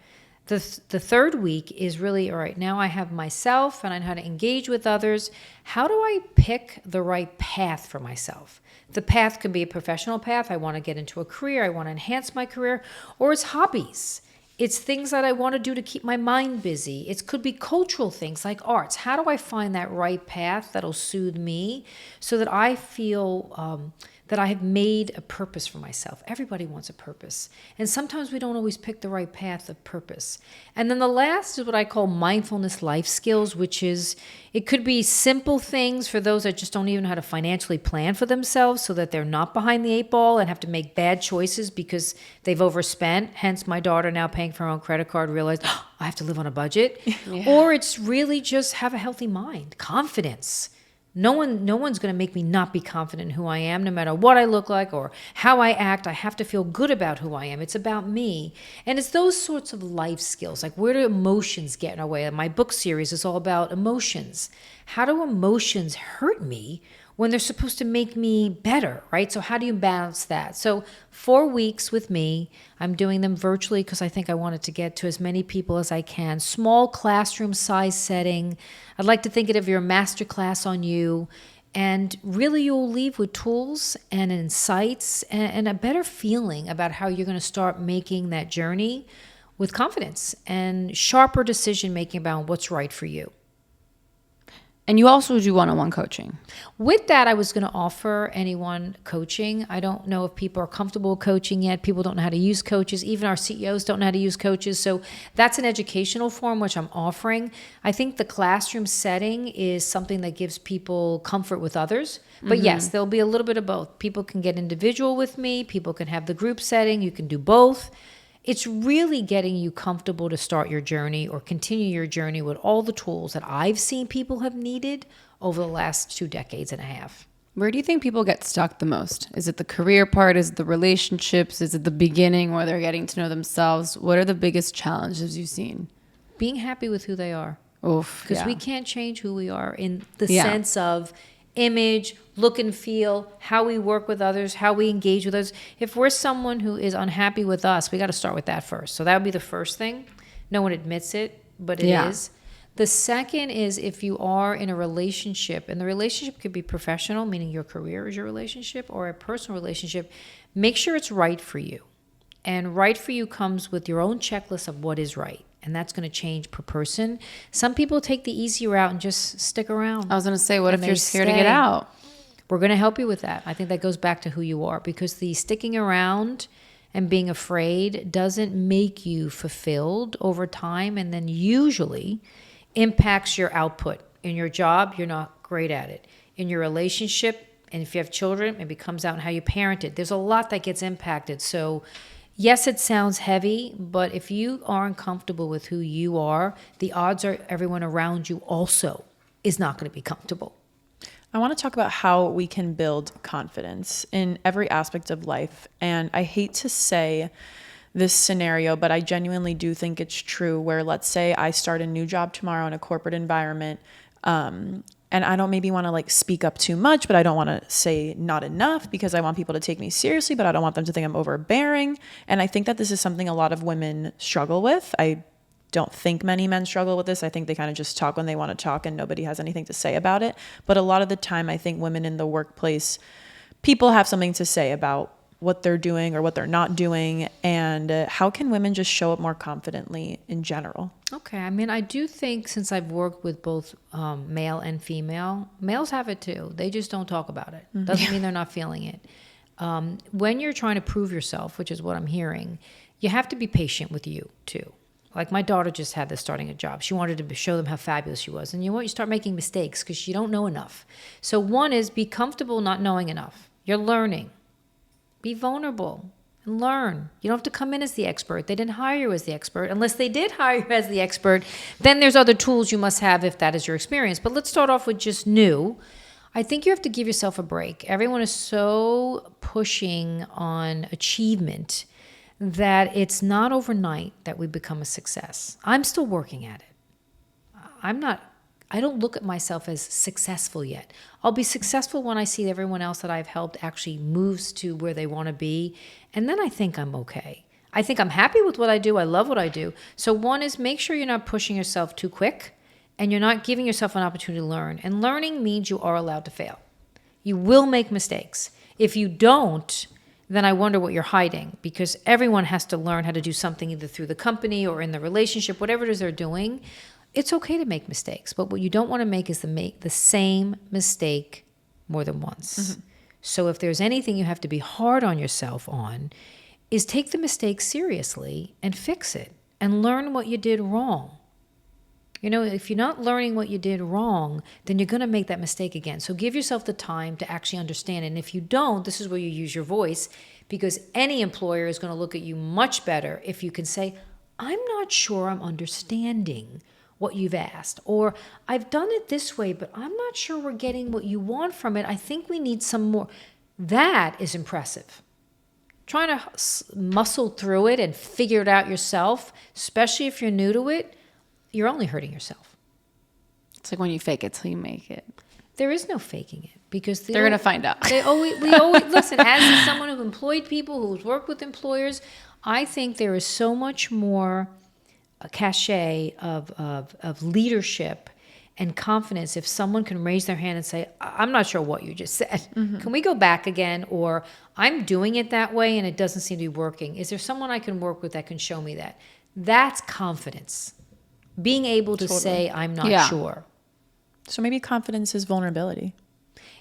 The third week is really, all right, now I have myself and I know how to engage with others. How do I pick the right path for myself? The path could be a professional path. I want to get into a career. I want to enhance my career. Or it's hobbies. It's things that I want to do to keep my mind busy. It could be cultural things like arts. How do I find that right path that'll soothe me so that I feel that I have made a purpose for myself. Everybody wants a purpose. And sometimes we don't always pick the right path of purpose. And then the last is what I call mindfulness life skills, which is, it could be simple things for those that just don't even know how to financially plan for themselves so that they're not behind the eight ball and have to make bad choices because they've overspent. Hence my daughter now paying for her own credit card realized, oh, I have to live on a budget. Yeah. Or it's really just have a healthy mind, confidence. No one's going to make me not be confident in who I am, no matter what I look like or how I act. I have to feel good about who I am. It's about me. And it's those sorts of life skills. Like, where do emotions get in our way? My book series is all about emotions. How do emotions hurt me when they're supposed to make me better, right? So how do you balance that? So 4 weeks with me. I'm doing them virtually because I think I wanted to get to as many people as I can. Small classroom size setting. I'd like to think of your master class on you. And really you'll leave with tools and insights and a better feeling about how you're going to start making that journey with confidence and sharper decision making about what's right for you. And you also do one-on-one coaching. With that, I was going to offer anyone coaching. I don't know if people are comfortable coaching yet. People don't know how to use coaches. Even our CEOs don't know how to use coaches. So that's an educational form, which I'm offering. I think the classroom setting is something that gives people comfort with others. But yes, there'll be a little bit of both. People can get individual with me. People can have the group setting. You can do both. It's really getting you comfortable to start your journey or continue your journey with all the tools that I've seen people have needed over the last 2 decades and a half. Where do you think people get stuck the most? Is it the career part? Is it the relationships? Is it the beginning where they're getting to know themselves? What are the biggest challenges you've seen? Being happy with who they are. Oof, because we can't change who we are in the sense of image, look and feel, how we work with others, how we engage with others. If we're someone who is unhappy with us, we got to start with that first. So that would be the first thing. No one admits it, but it is. The second is if you are in a relationship, and the relationship could be professional, meaning your career is your relationship, or a personal relationship, make sure it's right for you. And right for you comes with your own checklist of what is right. And that's going to change per person. Some people take the easy route and just stick around. I was going to say, what if you're scared to get out? We're going to help you with that. I think that goes back to who you are, because the sticking around and being afraid doesn't make you fulfilled over time, and then usually impacts your output. In your job, you're not great at it. In your relationship, and if you have children, maybe it comes out in how you parent it. There's a lot that gets impacted. So yes, it sounds heavy, but if you aren't comfortable with who you are, the odds are everyone around you also is not going to be comfortable. I want to talk about how we can build confidence in every aspect of life. And I hate to say this scenario, but I genuinely do think it's true, where let's say I start a new job tomorrow in a corporate environment, and I don't maybe want to like speak up too much, but I don't want to say not enough because I want people to take me seriously, but I don't want them to think I'm overbearing. And I think that this is something a lot of women struggle with. I don't think many men struggle with this. I think they kind of just talk when they want to talk and nobody has anything to say about it. But a lot of the time, I think women in the workplace, people have something to say about what they're doing or what they're not doing. And how can women just show up more confidently in general? Okay. I mean, I do think, since I've worked with both male and female, males have it too. They just don't talk about it. Doesn't mean they're not feeling it. When you're trying to prove yourself, which is what I'm hearing, you have to be patient with you too. Like my daughter just had this starting a job. She wanted to show them how fabulous she was. And you know what? You start making mistakes because you don't know enough. So one is be comfortable not knowing enough. You're learning. Be vulnerable and learn. You don't have to come in as the expert. They didn't hire you as the expert. Unless they did hire you as the expert, then there's other tools you must have if that is your experience. But let's start off with just new. I think you have to give yourself a break. Everyone is so pushing on achievement that it's not overnight that we become a success. I'm still working at it. I don't look at myself as successful yet. I'll be successful when I see everyone else that I've helped actually moves to where they want to be. And then I think I'm okay. I think I'm happy with what I do. I love what I do. So one is make sure you're not pushing yourself too quick and you're not giving yourself an opportunity to learn. And learning means you are allowed to fail. You will make mistakes. If you don't, then I wonder what you're hiding, because everyone has to learn how to do something either through the company or in the relationship, whatever it is they're doing. It's okay to make mistakes, but what you don't want to make is to make the same mistake more than once. So if there's anything you have to be hard on yourself on, is take the mistake seriously and fix it and learn what you did wrong. You know, if you're not learning what you did wrong, then you're going to make that mistake again. So give yourself the time to actually understand it. And if you don't, this is where you use your voice, because any employer is going to look at you much better if you can say, I'm not sure I'm understanding what you've asked, or I've done it this way, but I'm not sure we're getting what you want from it. I think we need some more. That is impressive. Trying to muscle through it and figure it out yourself, especially if you're new to it, you're only hurting yourself. It's like when you fake it till you make it. There is no faking it, because they're going to find out. We always listen, as someone who's employed people, who's worked with employers, I think there is so much more a cachet of leadership and confidence if someone can raise their hand and say, I'm not sure what you just said. Mm-hmm. Can we go back again? Or I'm doing it that way and it doesn't seem to be working. Is there someone I can work with that can show me that? That's confidence. Being able to say, I'm not sure. So maybe confidence is vulnerability.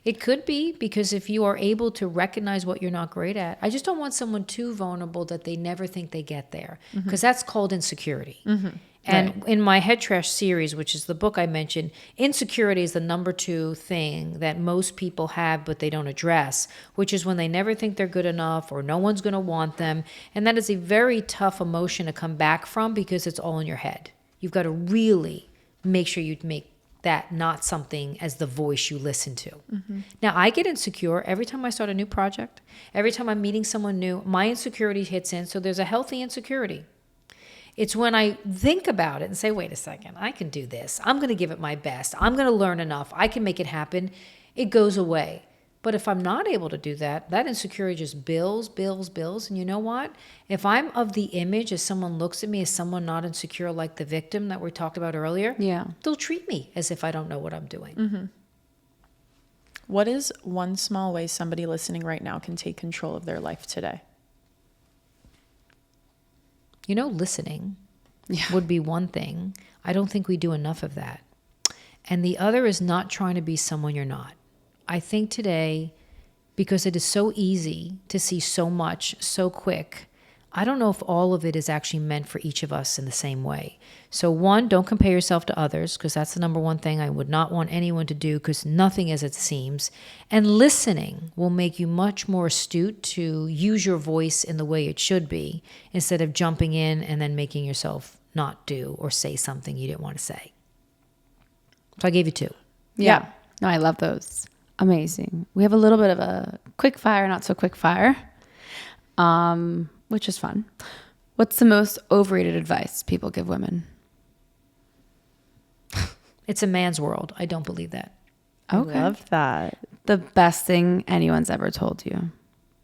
It could be, because if you are able to recognize what you're not great at, I just don't want someone too vulnerable that they never think they get there, because that's called insecurity. Mm-hmm. And in my Head Trash series, which is the book I mentioned, insecurity is the number 2 thing that most people have but they don't address, which is when they never think they're good enough or no one's going to want them. And that is a very tough emotion to come back from, because it's all in your head. You've got to really make sure you make that not something as the voice you listen to. Mm-hmm. Now, I get insecure every time I start a new project. Every time I'm meeting someone new, my insecurity hits in. So there's a healthy insecurity. It's when I think about it and say, wait a second, I can do this. I'm going to give it my best. I'm going to learn enough. I can make it happen. It goes away. But if I'm not able to do that, that insecurity just builds. And you know what? If I'm of the image as someone looks at me as someone not insecure, like the victim that we talked about earlier, they'll treat me as if I don't know what I'm doing. Mm-hmm. What is one small way somebody listening right now can take control of their life today? You know, listening would be one thing. I don't think we do enough of that. And the other is not trying to be someone you're not. I think today, because it is so easy to see so much so quick, I don't know if all of it is actually meant for each of us in the same way. So 1, don't compare yourself to others, because that's the number 1 thing I would not want anyone to do, because nothing is as it seems. And listening will make you much more astute to use your voice in the way it should be, instead of jumping in and then making yourself not do or say something you didn't want to say. So I gave you 2. Yeah. No, I love those. Amazing. We have a little bit of a quick fire, not so quick fire, which is fun. What's the most overrated advice people give women? It's a man's world. I don't believe that. Okay. I love that. The best thing anyone's ever told you.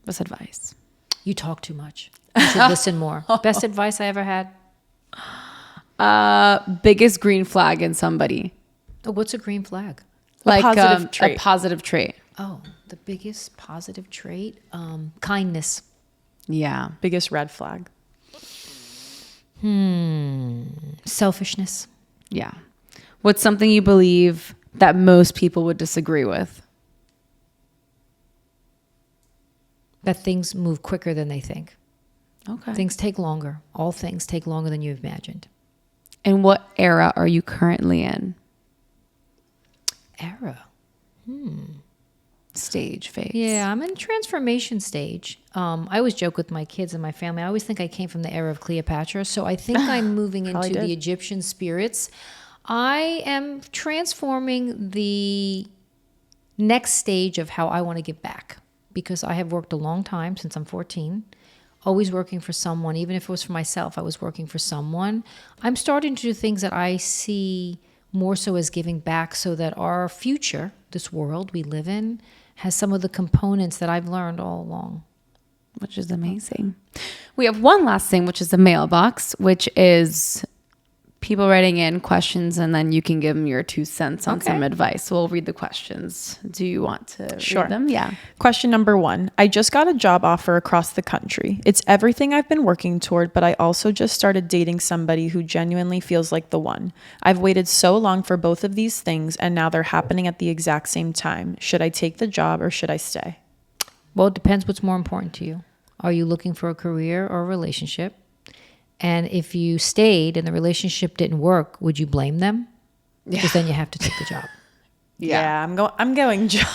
What's advice? You talk too much. You should listen more. Best advice I ever had? Biggest green flag in somebody. Oh, what's a green flag? Like trait. a positive trait. Oh, the biggest positive trait? Kindness. Yeah. Biggest red flag. Selfishness. Yeah. What's something you believe that most people would disagree with? That things move quicker than they think. Okay. Things take longer. All things take longer than you've imagined. And what era are you currently in? Era. Stage, phase. Yeah, I'm in transformation stage. I always joke with my kids and my family. I always think I came from the era of Cleopatra. So I think I'm moving into the Egyptian spirits. I am transforming the next stage of how I want to give back, because I have worked a long time since I'm 14, always working for someone. Even if it was for myself, I was working for someone. I'm starting to do things that I see more so as giving back, so that our future, this world we live in, has some of the components that I've learned all along. Which is amazing. We have one last thing, which is the mailbox, which is people writing in questions, and then you can give them your 2 cents on some advice. We'll read the questions. Do you want to read them? Yeah. Question number 1. I just got a job offer across the country. It's everything I've been working toward, but I also just started dating somebody who genuinely feels like the one. I've waited so long for both of these things, and now they're happening at the exact same time. Should I take the job or should I stay? Well, it depends what's more important to you. Are you looking for a career or a relationship? And if you stayed and the relationship didn't work, would you blame them? Because then you have to take the job. Yeah, I'm going job.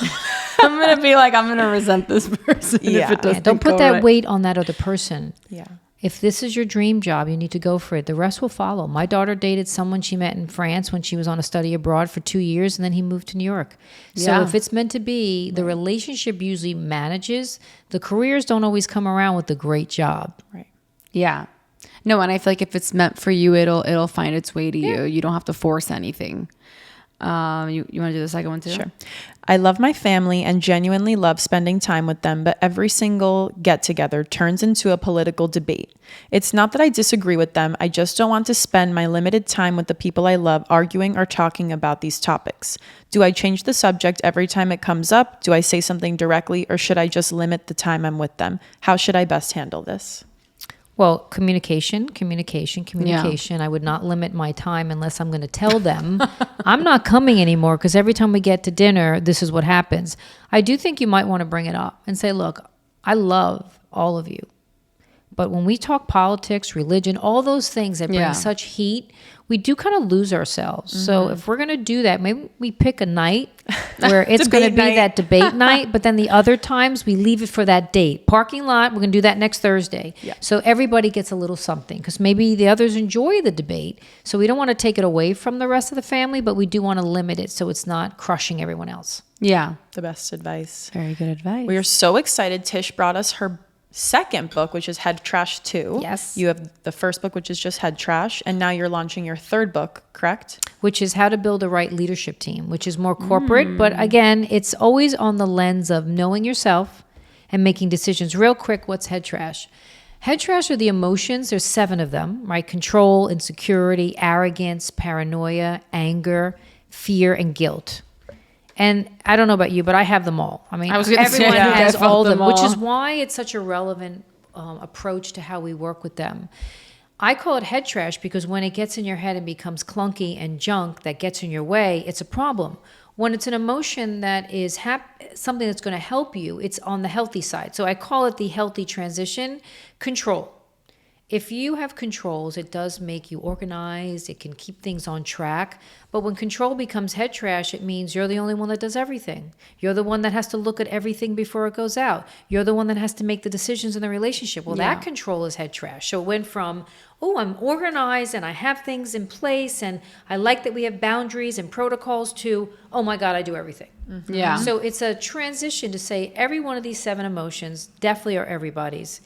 I'm going to be like, I'm going to resent this person if it doesn't Don't put go that right. weight on that other person. Yeah. If this is your dream job, you need to go for it. The rest will follow. My daughter dated someone she met in France when she was on a study abroad for 2 years, and then he moved to New York. So Yeah. if it's meant to be, the relationship usually manages. The careers don't always come around with the great job. Right. Yeah. No, and I feel like if it's meant for you, it'll find its way to you. You don't have to force anything. You want to do the second one too? Sure. I love my family and genuinely love spending time with them, but every single get together turns into a political debate. It's not that I disagree with them. I just don't want to spend my limited time with the people I love arguing or talking about these topics. Do I change the subject every time it comes up? Do I say something directly, or should I just limit the time I'm with them? How should I best handle this? Well, communication. I would not limit my time unless I'm going to tell them I'm not coming anymore, because every time we get to dinner, this is what happens. I do think you might want to bring it up and say, look, I love all of you. But when we talk politics, religion, all those things that bring such heat, we do kind of lose ourselves. Mm-hmm. So if we're going to do that, maybe we pick a night where it's going to be that debate night, but then the other times we leave it for that date. Parking lot, we're going to do that next Thursday. Yeah. So everybody gets a little something, because maybe the others enjoy the debate. So we don't want to take it away from the rest of the family, but we do want to limit it so it's not crushing everyone else. Yeah. The best advice. Very good advice. We are so excited. Tish brought us her second book, which is Head Trash 2. Yes. You have the first book, which is just Head Trash, and now you're launching your third book, correct? Which is How to Build a Right Leadership Team, which is more corporate. But again, it's always on the lens of knowing yourself and making decisions. Real quick, what's head trash? Head trash are the emotions. There's 7 of them, right? Control, insecurity, arrogance, paranoia, anger, fear, and guilt. And I don't know about you, but I have them all. I mean, everyone has all of them, which is why it's such a relevant approach to how we work with them. I call it head trash because when it gets in your head and becomes clunky and junk that gets in your way, it's a problem. When it's an emotion that is something that's going to help you, it's on the healthy side. So I call it the healthy transition. Control. If you have controls, it does make you organized. It can keep things on track. But when control becomes head trash, it means you're the only one that does everything. You're the one that has to look at everything before it goes out. You're the one that has to make the decisions in the relationship. Well, that control is head trash. So it went from, oh, I'm organized and I have things in place and I like that we have boundaries and protocols, to, oh my God, I do everything. Mm-hmm. Yeah. So it's a transition to say every one of these 7 emotions definitely are everybody's.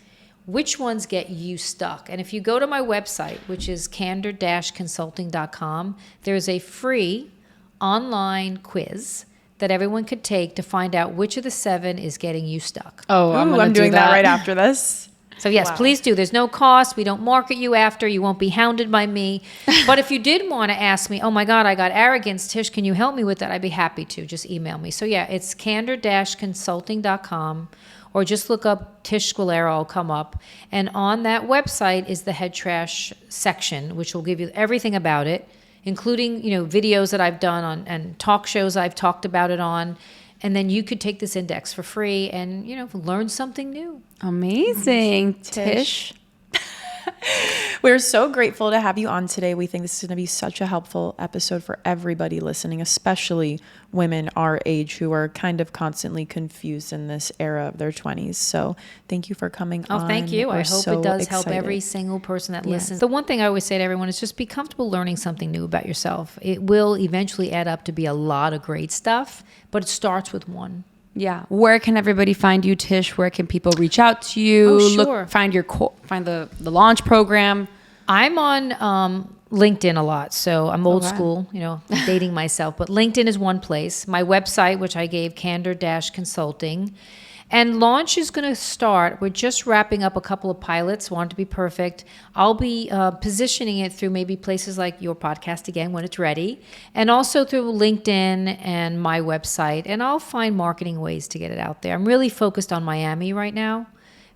Which ones get you stuck? And if you go to my website, which is candor-consulting.com, there's a free online quiz that everyone could take to find out which of the 7 is getting you stuck. Oh, I'm doing that right after this. So yes, please do. There's no cost. We don't market you after. You won't be hounded by me. But if you did want to ask me, oh my God, I got arrogance, Tish, can you help me with that? I'd be happy to. Just email me. So yeah, it's candor-consulting.com. Or just look up Tish Squillaro, will come up. And on that website is the head trash section, which will give you everything about it, including, videos that I've done on and talk shows I've talked about it on. And then you could take this index for free and, learn something new. Amazing, Tish. We're so grateful to have you on today. We think this is going to be such a helpful episode for everybody listening, especially women our age who are kind of constantly confused in this era of their 20s. So thank you for coming on. Oh, thank you. I hope it does help every single person that listens. The one thing I always say to everyone is just be comfortable learning something new about yourself. It will eventually add up to be a lot of great stuff, but it starts with one. Yeah. Where can everybody find you, Tish? Where can people reach out to you? Oh, sure. Find the launch program. I'm on LinkedIn a lot, so I'm old school, dating myself. But LinkedIn is one place. My website, which I gave, Candor-Consulting. And launch is going to start. We're just wrapping up a couple of pilots. Want to be perfect. I'll be positioning it through maybe places like your podcast again when it's ready, and also through LinkedIn and my website. And I'll find marketing ways to get it out there. I'm really focused on Miami right now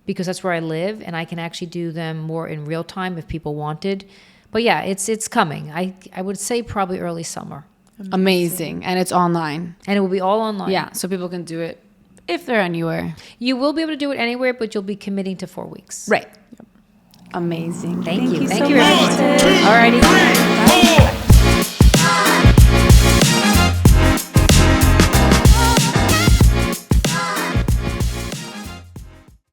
because that's where I live, and I can actually do them more in real time if people wanted. But yeah, it's coming. I would say probably early summer. Amazing. And it's online. And it will be all online. Yeah, so people can do it if they're anywhere. You will be able to do it anywhere, but you'll be committing to 4 weeks. Right. Amazing. Thank you. so Thank you, much. everyone. Alrighty.